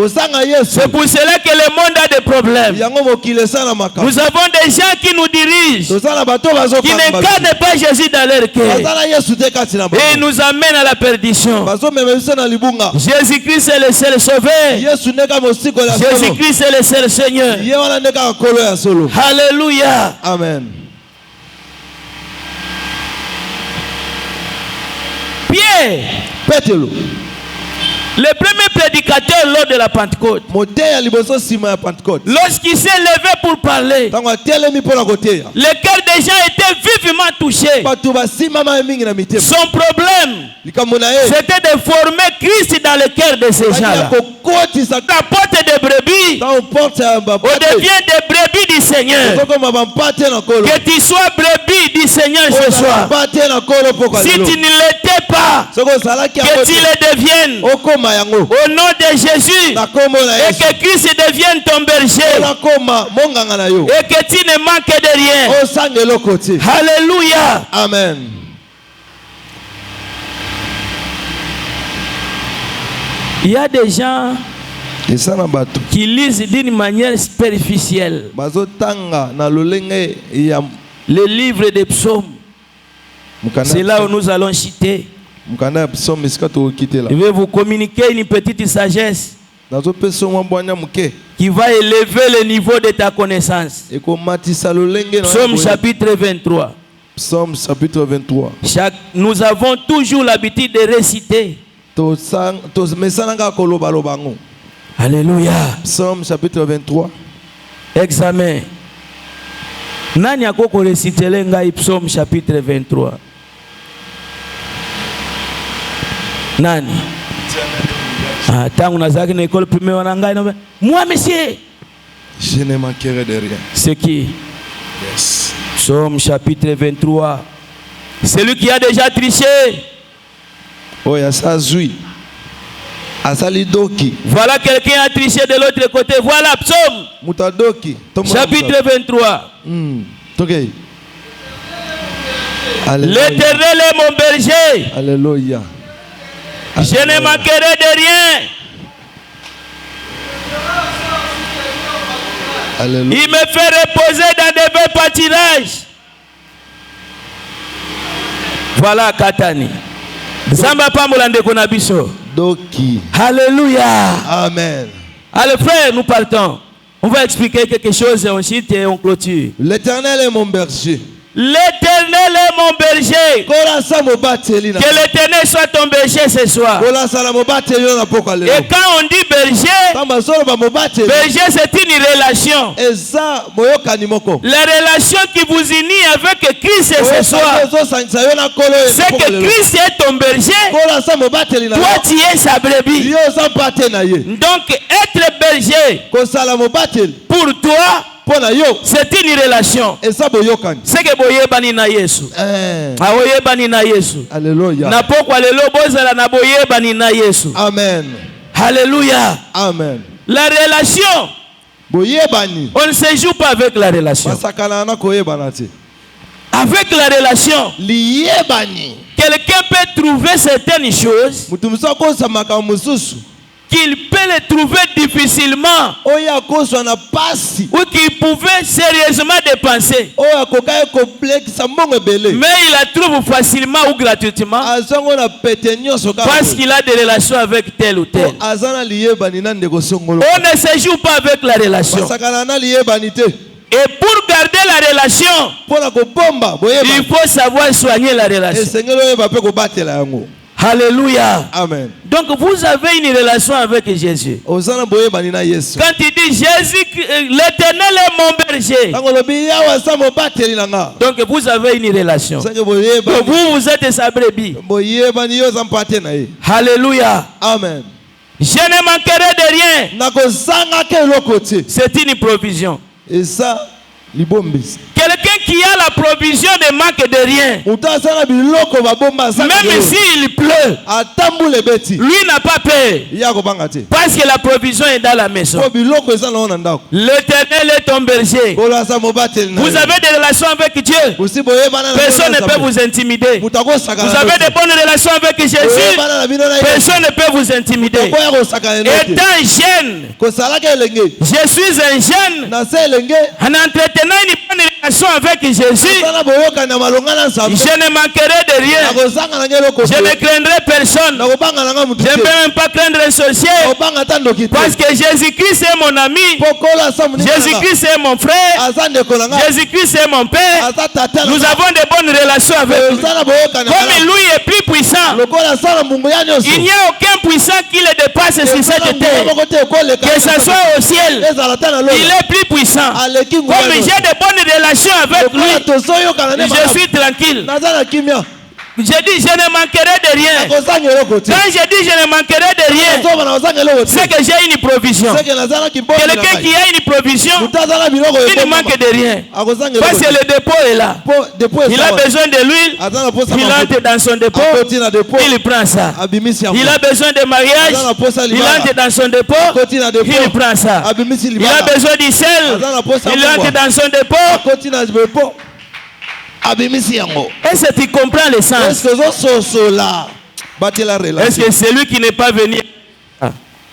c'est pour cela que le monde a des problèmes. Nous avons des gens qui nous dirigent, qui n'incarnent pas Jésus dans leur cœur et nous amènent à la perdition. Jésus-Christ est le seul sauveur. Jésus-Christ est le seul Seigneur. Alléluia. Amen. Pierre, le premier prédicateur lors de la Pentecôte, lorsqu'il s'est levé pour parler, le cœur des gens était vivement touché. Son problème, c'était de former Christ dans le cœur de ces gens-là. La porte des brebis, on devient des brebis du Seigneur. Que tu sois brebis du Seigneur ce soir. Si tu ne l'étais pas, que tu le deviennes. Au nom de Jésus, et que Christ devienne ton berger, et que tu ne manques de rien. Alléluia. Amen. Il y a des gens qui lisent d'une manière superficielle les livres des psaumes. C'est là où nous allons citer. Je vais vous communiquer une petite sagesse qui va élever le niveau de ta connaissance. Psaume chapitre 23. Psaume chapitre 23. Nous avons toujours l'habitude de réciter. Alléluia. Psaume chapitre 23. Examen. Nani akoko réciter ngai Psaume chapitre 23. Nani? Ah, tangu nazaki na école primaire wanangai na moi monsieur. Je ne manquerai de rien. C'est qui? Yes. Psaume chapitre 23. Celui qui a déjà triché. Oh, ya ça zui. asali doki. Voilà quelqu'un a triché de l'autre côté. Voilà Psaume. Mutadoki. Chapitre 23. Okay. L'Éternel est mon berger. Alléluia. Je ne manquerai de rien. Alléluia. Il me fait reposer dans des verts pâturages. Voilà Katani. Zamba pambolande konabiso. Doki. Alléluia. Amen. Allez frère, nous partons. On va expliquer quelque chose et ensuite on clôture. L'Éternel est mon berger. L'Éternel est mon berger. Que l'Éternel soit ton berger ce soir. Et quand on dit berger, berger c'est une relation. La relation qui vous unit avec Christ ce soir, c'est que Christ est ton berger. Toi tu es sa brebis. Donc être berger pour toi, c'est une relation. C'est que boyebani na Yesu. Aoyebani na Yesu. Alléluia. Na pokwa lelo bozala na boyebani na Yesu. Amen. Alléluia. Amen. La relation. Boyebani. On ne se joue pas avec la relation. Avec la relation, quelqu'un peut trouver certaines choses qu'il peut les trouver difficilement ou qu'il pouvait sérieusement dépenser, mais il la trouve facilement ou gratuitement parce qu'il a des relations avec tel ou tel. On ne se joue pas avec la relation. Et pour garder la relation, il faut savoir soigner la relation. Alléluia. Amen. Donc vous avez une relation avec Jésus. Quand il dit Jésus, l'Éternel est mon berger. Donc vous avez une relation. Donc vous êtes sa brebis. Alléluia. Amen. Je ne manquerai de rien. C'est une provision. Et ça, quelqu'un qui a la provision ne manque de rien. Même s'il pleut, lui n'a pas peur. Parce que la provision est dans la maison. L'Éternel est ton berger. Vous avez des relations avec Dieu. Personne ne peut vous intimider. Vous avez de bonnes relations avec Jésus. Personne ne peut vous intimider. Étant jeune, je suis un jeune. En entretenant une bonne relation avec Jésus, je ne manquerai de rien. Je ne craindrai personne. Je ne peux même pas craindre un sorcier. Parce que Jésus-Christ est mon ami. Jésus-Christ est mon frère. Jésus-Christ est mon père. Nous avons de bonnes relations avec lui. Comme lui est plus puissant, il n'y a aucun puissant qui le dépasse sur cette terre. Que ce soit au ciel, il est plus puissant. Comme j'ai de bonnes relations avec lui, je suis tranquille. J'ai dit je ne manquerai de rien. Quand j'ai dit je ne manquerai de rien, c'est que j'ai une provision. Quelqu'un qui a une provision, il ne manque de rien. Parce que le dépôt est là. Il a besoin de l'huile, il entre dans son dépôt, il prend ça. Il a besoin de mariage, il entre dans son dépôt, il prend ça. Il a besoin du sel, il entre dans son dépôt. Est-ce que tu comprends le sens? Est-ce que c'est lui qui n'est pas venu?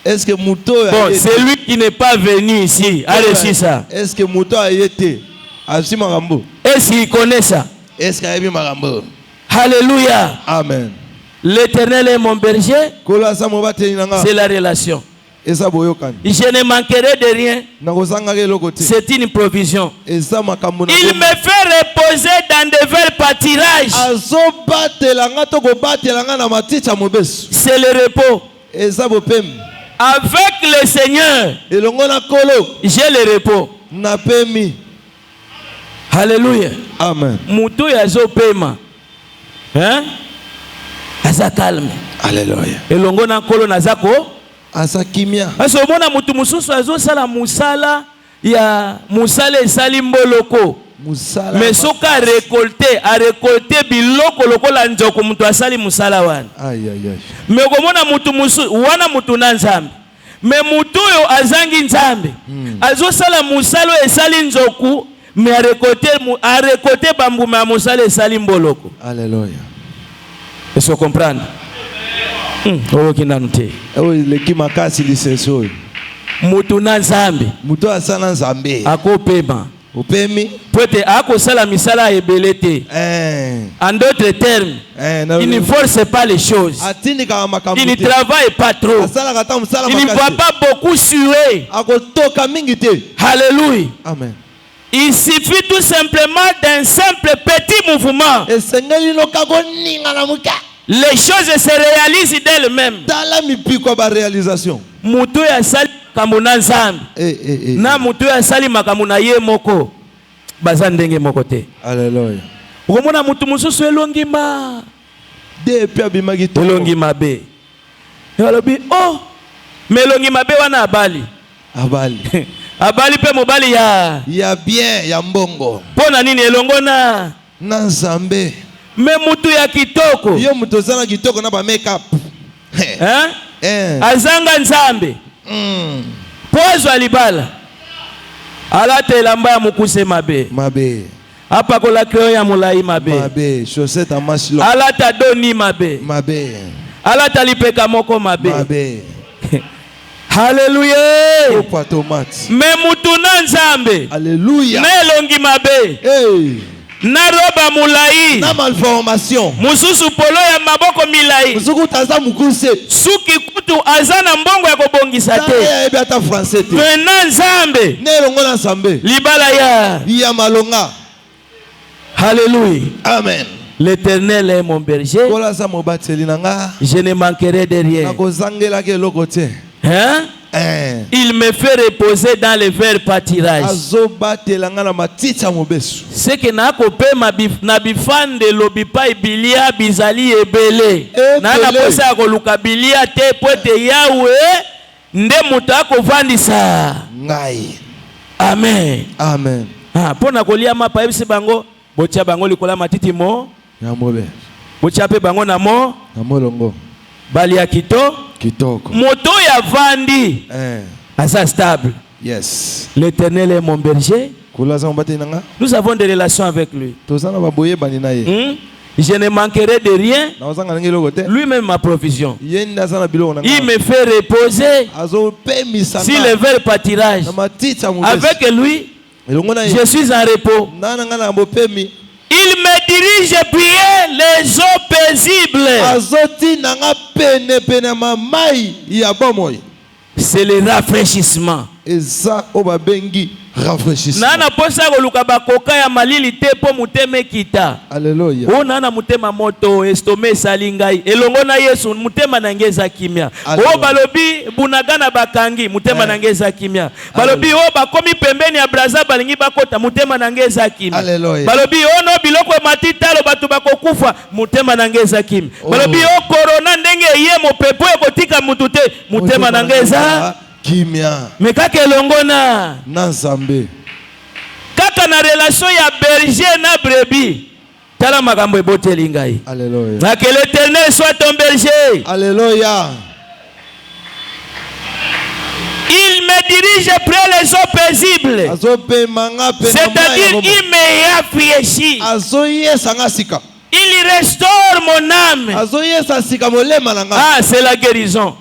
Bon, c'est lui qui n'est pas venu ici. Allez, ça. Est-ce que Mouto a été? Est-ce qu'il connaît ça? Alléluia. Amen. L'Éternel est mon berger. C'est la relation. Je ne manquerai de rien. C'est une provision. Il me fait reposer dans de verts pâturages. C'est le repos. Avec le Seigneur, j'ai le repos. Alléluia. Amen. Moutou yazo pema. Hein? Asa calme. Alléluia. Elongo na kolo nazako. Asa kimia. Parce que mona mutu mususu azo sala musala ya musala esali mboloko. musala mais soka a récolté biloko lokola nzoko mutu asali musala wana. Aïe aïe aïe. Mais komona mutu musu wana mutu na nzambe. Mais mutu yo azangi nzambe. Azo sala musala esali nzoku mais a récolté bambuma ya musala esali mboloko. Alléluia. Est-ce que vous comprenez? Oh kinanute. Oh leki makasi lisenso. Mutu na nzambe. Mutu asala nzambe. Akopema. Opemi. Peut-être ako sala misala ebelete. En d'autres termes, il ne force pas les choses. Il ne travaille pas trop. Il ne va pas beaucoup suer. Alléluia. Amen. Il suffit tout simplement d'un simple petit mouvement. Les choses se réalisent d'elles-mêmes. Mutu ya sali kamuna nzambe. Na mutu ya sali makamuna ye moko. Baza ndenge moko te. Alléluia. Ukomona mutu mususu elongima. Depuis abimaki to. Elongima be. Yalobi oh. Melongima be wana abali. Abali. Abali pe mobali ya bien ya mbongo. Pona nini elongona na nzambe. Me mutu ya kitoko. Yo mutu zana kitoko na ba make up. Azanga nzambe. Pozo alibala. Alate elamba ya mukuse mabe. Mabe. Apa kola crayon ya mulai mabe. Mabe. Chaussette en machilo. Alata doni mabe. Mabe. Alata lipeka moko mabe. Mabe. Hallelujah. Opa tomate. Me mutu na nzambe. Alléluia. Melongi mabe. Hey. Na roba mulai. Na malformation. Mususu polo ya maboko milai. Musuku taza mukuse. Suki kutu azana mbongo ya kobongisa te. Ya ebe ata français te. Mena nzambe. Ne longo na nzambe. Libala ya malonga. Hallelujah. Amen. L'Éternel est mon berger. Je ne manquerai de rien. Hein? Il me fait reposer dans les verts pâturages. C'est que na kope na bifande lobipa ibilia bizali ebele. Na na posa koluka bilia te pote yawe nde mutu akovandisa. Ngai. Amen. Amen. Pona kolia mapa ebisi bango botia bango likola matiti mo. Yamobe. Botia pe bango na mo. Na molongo. Bali ya kitoko. Moto ya vandi. Asa stable. Yes. L'Éternel est mon berger. Nous avons des relations avec lui. Je ne manquerai de rien. Lui-même ma provision. Il me fait reposer sur les verts pâturages. Avec lui, je suis en repos. Il me dirige prier les eaux paisibles. C'est le rafraîchissement. Nana posa koluka bakoka ya malili te po muteme kita. Alléluia. O nana mutema moto estome salingai. Elongo na Yesu mutema nangeza kimia. O balobi bunagana bakangi mutema nangeza kimia. Balobi o bakomi pembeni ya braza balingi bakota mutema nangeza kimia. Alléluia. Balobi o no biloko matita lo batu bakokufa mutema nangeza kimia. Balobi o corona ndenge ye mopepo ekotika mutute mutema nangeza kimia. Mekake longona na nzambe. Kaka na relation ya berger na brebis. Tala makambo eboteli ngai. Alléluia. Na que l'Éternel soit ton berger. Alléluia. Il me dirige près les eaux paisibles. C'est-à-dire il me rafraîchit. Il restaure mon âme. Ah, c'est la guérison.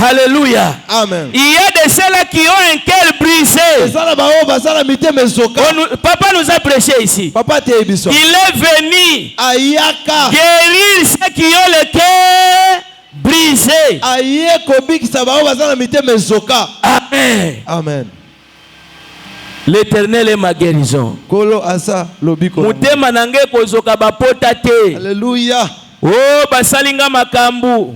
Alléluia. Amen. Il y a de ceux-là qui ont un cœur brisé. Papa nous a prêché ici. Il est venu guérir ceux qui ont le cœur brisé. Amen. Amen. L'Éternel est ma guérison. Mutema nange kozoka bapota te. Alléluia. Oh basalinga makambu.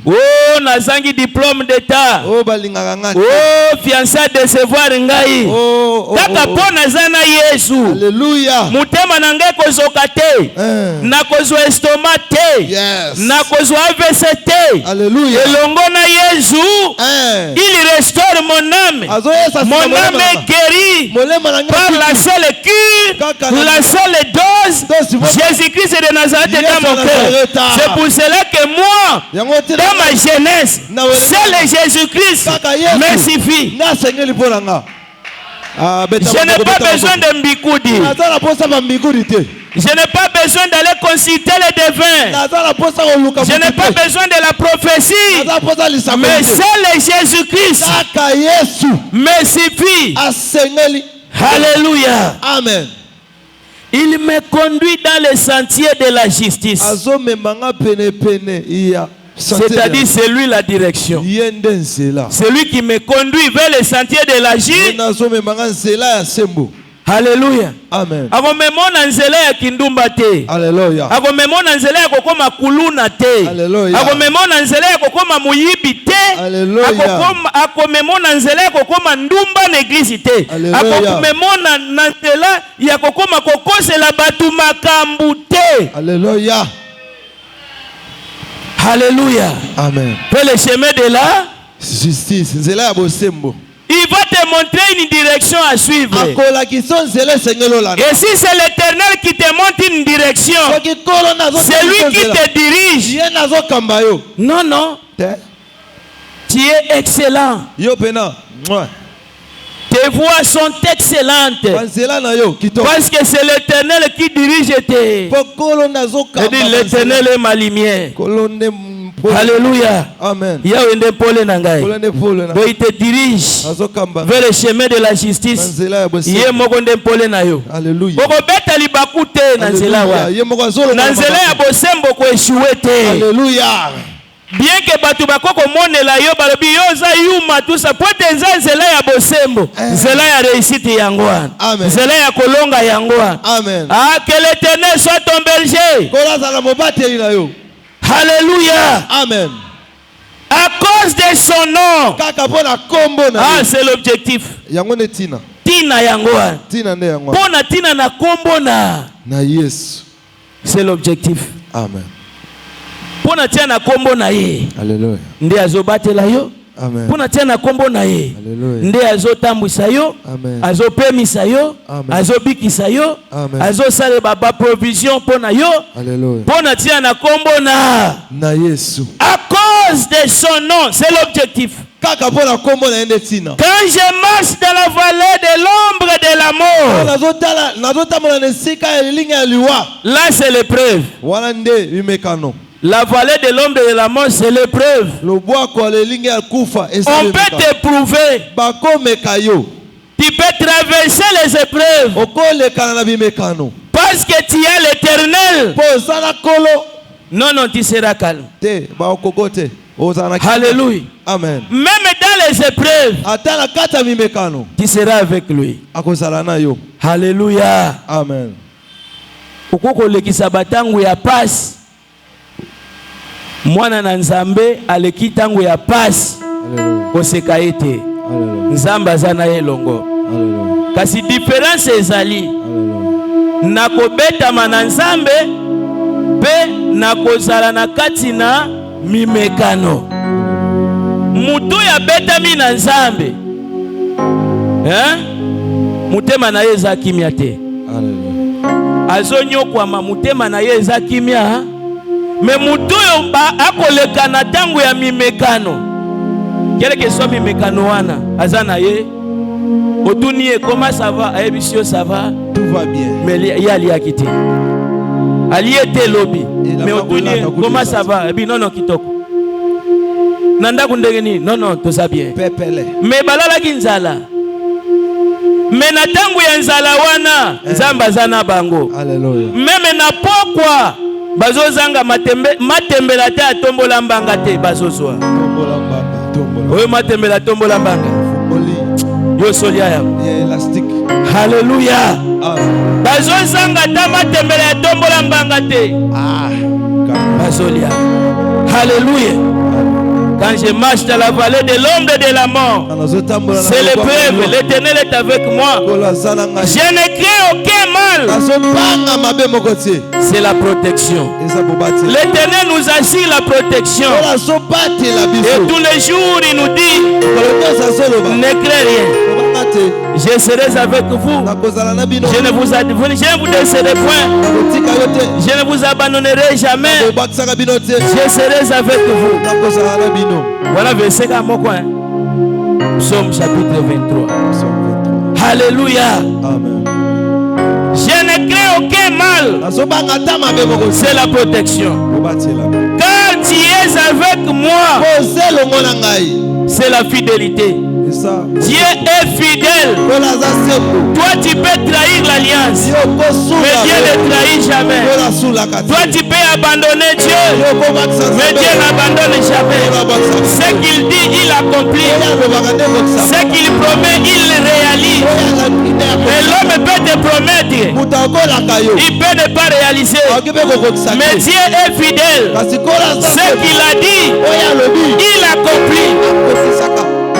Oh nazangi diplôme d'état. Oh balingaka ngati. Oh fiancé décevoir ngai. Kaka pona zana Yesu. Alléluia. Mutema nange kozoka te. Na kozwa estomac te. Yes. Na kozwa AVC te. Alléluia. Elongo na Jésus, il restaure mon âme. Mon âme est guérie par la seule cure, la seule dose. Jésus-Christ de Nazareth est dans mon cœur. C'est pour cela que moi, dans ma jeunesse, seul Jésus-Christ me suffit. Je n'ai pas besoin de mbikoudi. Je n'ai pas besoin d'aller consulter les devins. Je n'ai pas besoin de la prophétie. Mais seul Jésus-Christ me suffit. Alléluia. Amen. Il me conduit dans les sentiers de la justice. C'est-à-dire c'est lui la direction. C'est lui qui me conduit vers les sentiers de la justice. Alléluia. Amen. Akomemona nzela ya kindumba te. Alléluia. Akomemona nzela ya kokoma kuluna te. Alléluia. Akomemona nzela ya kokoma muyibi te. Alléluia. Akomemona nzela ya kokoma ndumba na église te. Akomemona nzela ya kokoma kokosela batu makambu te. Alléluia. Alléluia. Amen. Pour le chemin de la justice, nzela ya bosembo. Il va te montrer une direction à suivre. Et si c'est l'Éternel qui te montre une direction, c'est lui qui te dirige. Non, non. Tu es excellent. Tes voix sont excellentes. Parce que c'est l'Éternel qui dirige tes. L'Éternel est ma lumière. Alléluia. Amen. Il te dirige vers le chemin de la justice. Alléluia. Alléluia. Bien que batu bakoko monela yo balobi yo za yuma tout ça pote nzela ya bosembo nzela ya réussite yangoa nzela ya kolonga yangoa. Amen. Ah, que l'Éternel soit ton berger. Alléluia. Amen. À cause de son nom. Ah, c'est l'objectif. Tina yangoa. Pona tina na kombo na yes. C'est l'objectif. Amen. Pona tia na kombo na ye. Alléluia. Nde azobatela yo. Amen. Pona tia na kombo na ye. Alléluia. Nde azotambwisa yo. Amen. Azopemisa yo. Amen. Azobikisa yo. Amen. Azosala ba provision pona yo. Alléluia. Pona tia na kombo na Yesu. À cause de son nom, c'est l'objectif. Quand je marche dans la vallée de l'ombre de la mort, là c'est l'épreuve. La vallée de l'ombre de la mort, c'est l'épreuve. On peut t'éprouver. Tu peux traverser les épreuves. Parce que tu as l'Éternel. Non, non, tu seras calme. Alléluia. Amen. Même dans les épreuves, tu seras avec lui. Alléluia. Amen. Ukoko lekisa batangu ya pasi. Mwana na nzambe aleki tangu ya pasi. Koseka ete. Nzamba zana yelongo. Kasi différence ezali. Nakobeta mana nzambe pe nakozala na kati na mimekano. Mutu ya beta mi na nzambe. Mutema na yeza kimia te. Azonyo kwa mutema na yeza kimia. Me mutu yo akoleka na tangu ya mimekano. Quel que soit mimekano wana azana ye. Otuniye comment ça va? Ayebisio ça va? Tout va bien. Mais il y a liakité. Ali était lobby. Mais otuniye comment ça va? Ebi non non kitoko. Nanda kundegeni non non tout ça bien. Pepele. Mais balala kinzala. Mais na tangu ya nzala wana nzamba zana bango. Alléluia. Même na pokwa bazozanga matembela te atombola mbanga te bazozwa. Tombola mbanga, tombola. Oyo matembela tombola mbanga. Yo solia ya. Élastique. Alléluia. Bazozanga ta matembela ya tombola mbanga te. Ah. Bazolia. Alléluia. Quand je marche dans la vallée de l'ombre de la mort, c'est l'épreuve. L'Éternel est avec moi. Je ne crains aucun mal. C'est la protection. L'Éternel nous assure la protection. Et tous les jours, il nous dit, ne crains rien. Je serai avec vous. Je ne vous décevrai point. Je ne vous abandonnerai jamais. Je serai avec vous. Voilà verset à mon coin. Psaume chapitre 23. Alléluia. Amen. Je ne crains aucun mal. C'est la protection. Car tu es avec moi. C'est la fidélité. Dieu est fidèle. Toi tu peux trahir l'alliance, mais Dieu ne trahit jamais. Toi tu peux abandonner Dieu, mais Dieu n'abandonne jamais. Ce qu'il dit, il accomplit. Ce qu'il promet, il réalise. Et l'homme peut te promettre, il peut ne pas réaliser. Mais Dieu est fidèle. Ce qu'il a dit, il accomplit.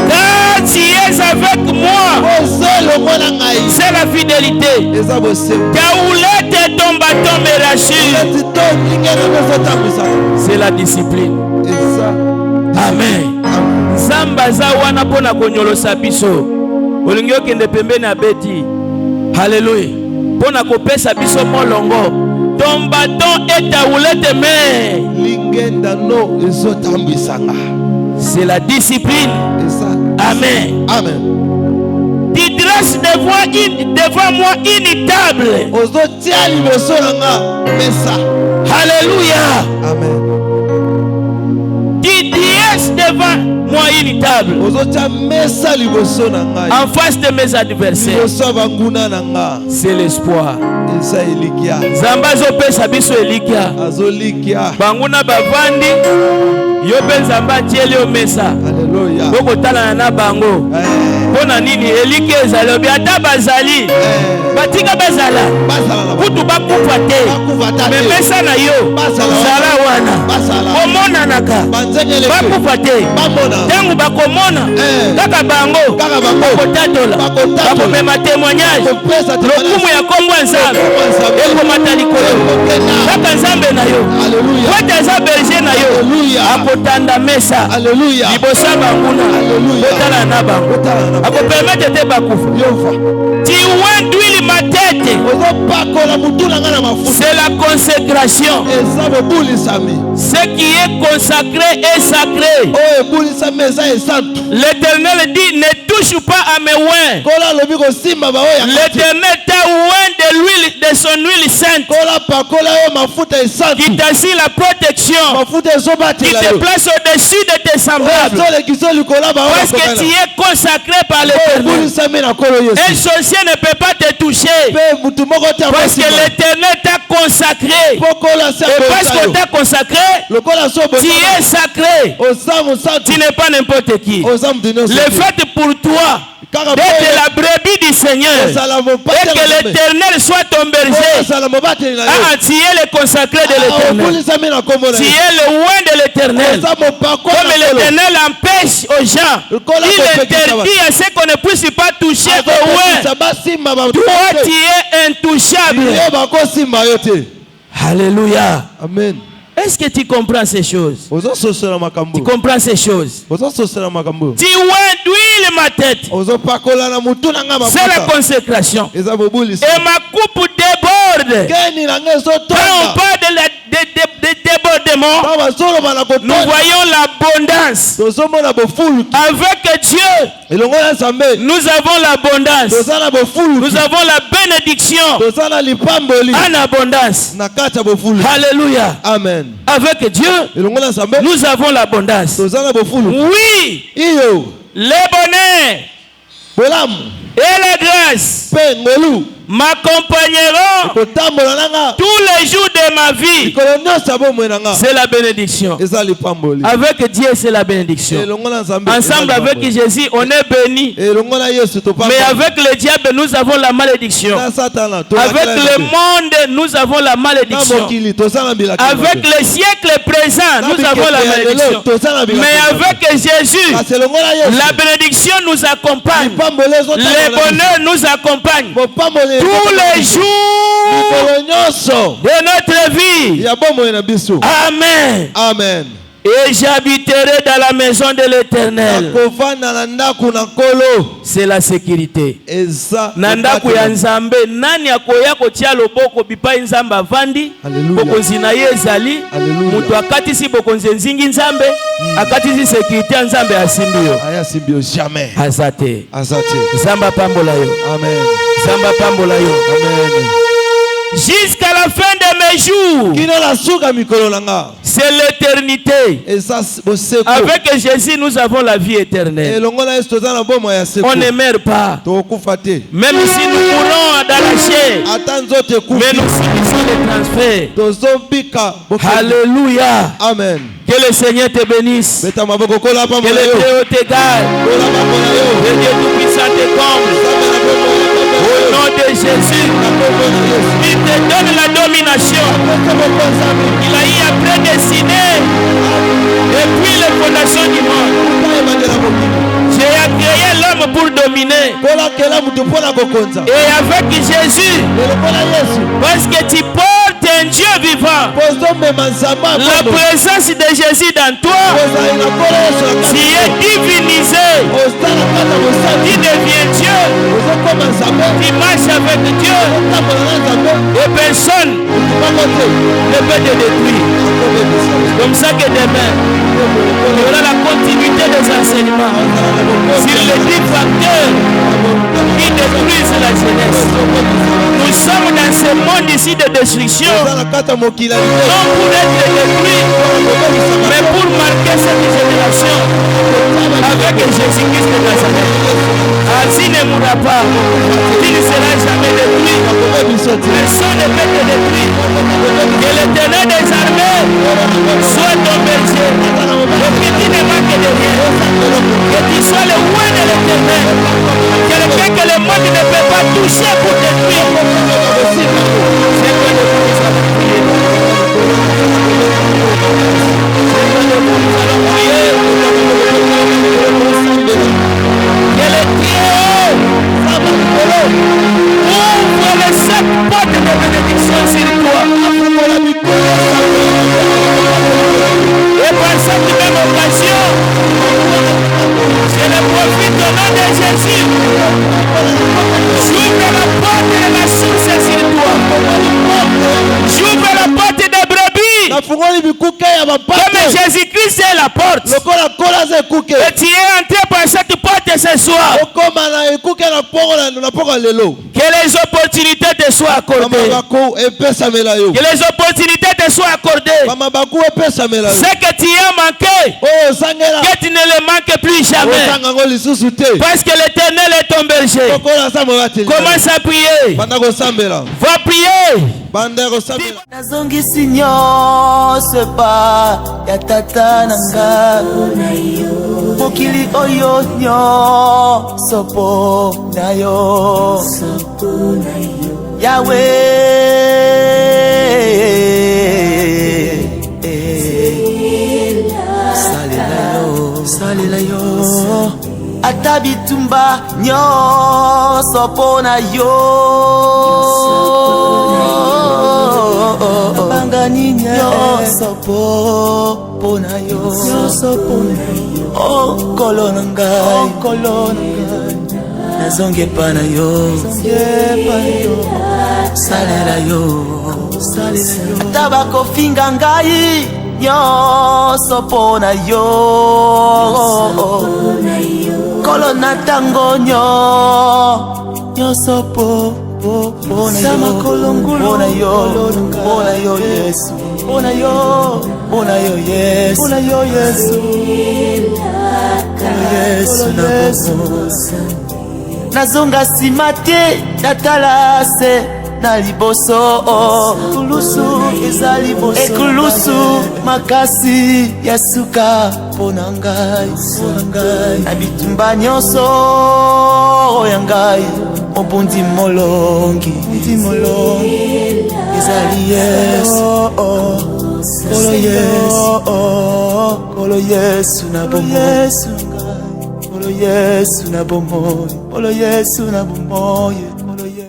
Car tu es avec moi. C'est la fidélité. Kaoulette et ton bâton me rassure. C'est la discipline. Amen. Zamba za wana pona konyolosa biso. Olingi okende pembeni na beti. Alléluia. Pona kopesa biso molongo. Ton bâton et ta houlette c'est la discipline. Amen. Amen. Tu dresses devant moi une table. Alléluia. Amen. Tu dresses devant moi une table en face de mes adversaires. C'est l'espoir. Zambazo pesa biso elikia. Banguna bavandi. Yo benzamba tieli omesa. Alléluia. Boko tala na bango. Pona nini eliki ezali bi ata bazali. Batika bazala. Kutu bakufa te. Memesa na yo. Zala wana. Omona naka. Bakufa te. Tengu bakomona. Kaka bango. Bakotatola. Bakomema témoignage. Lokumu ya kombo nzambe. Eko matalikolo. Kaka nzambe na yo. Alléluia. Wete za berger na yo. Alléluia. Akotanda mesa. Alléluia. Libosa banguna. Alléluia. Kotala na bango. Akopermettre te bakufa. Tu oins d'huile ma tête. C'est la consécration. Ce qui est consacré est sacré. L'Éternel dit ne touche pas à mes oins. L'Éternel t'a oint de l'huile, de son huile sainte. Qui t'assure la protection. Qui te place au-dessus de tes semblables. Parce que tu es consacré par l'Éternel. Un sorcier ne peut pas te toucher. Parce que l'Éternel t'a consacré. Et parce qu'on t'a consacré, tu es sacré. Tu n'es pas n'importe qui. Le fait pour toi d'être la brebis du Seigneur et que l'Éternel soit ton berger. Tu es le consacré de l'Éternel. Tu es le oint de l'Éternel. Comme l'Éternel empêche aux gens, il interdit à ceux qu'on ne puisse pas toucher au oint. Toi, tu es intouchable. Alléluia. Amen. Est-ce que tu comprends ces choses? Tu comprends ces choses? Tu oins d'huile ma tête. C'est la consécration. Et ma coupe déborde. Quand on parle de débordement, nous voyons l'abondance. Avec Dieu, nous avons l'abondance. Nous avons la bénédiction en abondance. Alléluia. Amen. Avec Dieu, nous avons l'abondance. Oui, le bonheur et la grâce m'accompagneront kotambola nanga tous les jours de ma vie. likolo nyonso ya bomoi nanga C'est la bénédiction. eza lipamboli Avec Dieu, c'est la bénédiction. elongo na Nzambe Ensemble avec Jésus, on est béni. elongo na Yesu topamba Mais avec le diable, nous avons la malédiction. na Satana Avec le monde, nous avons la na malédiction. mokili tosala bilaka Avec le siècle présent, nous avons la malédiction. Mais avec Jésus, kasi elongo na Yesu la bénédiction nous accompagne. lipamboli ezotambola Le bonheur nous accompagne. bopamboli Tous les jours likolo nyonso de notre vie. ya bomoi na biso Amen. amen Et j'habiterai dans la maison de l'Éternel. nakovanda na ndako na nkolo C'est la sécurité. eza Na ndako ya Nzambe, nani akoya kotia loboko bipai Nzambe avandi? Alléluia. Bokonzi na ye ezali. Alléluia. Mutu akatisi bokonzi nzingi Nzambe, akatisi sécurité ya Nzambe asimbi yo. aya simbio jamais Azate. azate Nzambe apambola yo. amen Nzambe apambola yo. amen Jusqu'à la fin de mes jours. kino na suka mikolo nanga C'est l'éternité. eza boseko Avec Jésus, nous avons la vie éternelle. elongo na Yesu toza na bomoi ya seko On ne meurt pas. tokokufa te Même si nous mourons dans la chair, ata nzoto mais ekufi nous subissons les transferts. tozobika Alléluia. amen Que le Seigneur te bénisse. beta maboko kola Que pambola le yo Très-Haut t'égale. kola pambola yo Que Dieu Tout-Puissant te comble. Nzambe na bomoi ya Au pambola yo nom de Jésus, na bomoi na Yesu il te donne la domination. pesa moko nzambe Il a eu à prédestiné depuis les fondations du monde. taye bandela mokili J'ai créé l'homme pour dominer. kolakela mutu mpo na kokonza Et avec Jésus, elongo na Yesu parce que tu portes un Dieu vivant, pozomema nzambe la akondo présence de Jésus dans toi, kozali na nkolo Yesu na tu kati es divinisé. ozala kata mosali Tu deviens Dieu. ozokoma nzambe Tu marches avec Dieu. otambola na nzambe Et personne moko te ne peut te détruire. akobebisa Comme ça que demain, il y aura la continuité des enseignements sur les 10 facteurs qui détruisent la jeunesse. Nous sommes dans ce monde ici de destruction, oza na kata mokili ya non pour être détruits, mais pour marquer cette génération avec Jésus-Christ de Nazareth. Ainsi ne mourra pas, il ne sera jamais détruit. Personne ne peut te détruire. Que l'Éternel des armées soit ton berger. Et que tu ne manques de rien. Que tu sois le roi de l'Éternel. Quelqu'un que le monde ne peut pas toucher pour détruire. C'est que le monde nous allons prier. Nous allons prier. Que le Très-Haut ouvre les 7 portes de bénédiction sur toi. Et par cette même occasion, je le profite au nom de Jésus. J'ouvre la porte de la source sur toi. J'ouvre la porte des brebis. nafungoli bikuke ya Comme bapate Jésus-Christ est la porte. lokola kola aza ekuke Et tu es entré par cette porte ce soir. okoma na ekuke na poko ya lelo Que les opportunités te soient accordées. bamabaku epesamela yo Que les opportunités te soient accordées. bamabaku epesamela yo Ce que tu as manqué, oyo osangela que tu ne le manques plus jamais. osanga ngo lisusu te Parce que l'Éternel est ton berger. lokola aza mobateli Commence à prier. banda kosambela Va prier. banda kosambela nazongisi nyonso epa ya tata na nga mokili oyo nyonso mpo na yo yawe salela yo ata bitumba nyonso mpo na yo bangani nyonso mpo na yo okolo na ngai nazongi epa na yo salela yo ata bakofinga ngai nyonso mpo na yo kolo na ntango nyonso mpo na yo Yesu mpona yo Yesu Yesu na bobo nazonga nsima te natala se na liboso ekulusu eza liboso ekulusu makasi ya suka mpo na ngai na bitumba nyonso ya ngai mobundi molongi ezali Yesu kolo Yesu kolo Yesu na bomoi kolo Yesu na bomoi kolo Yesu na bomoi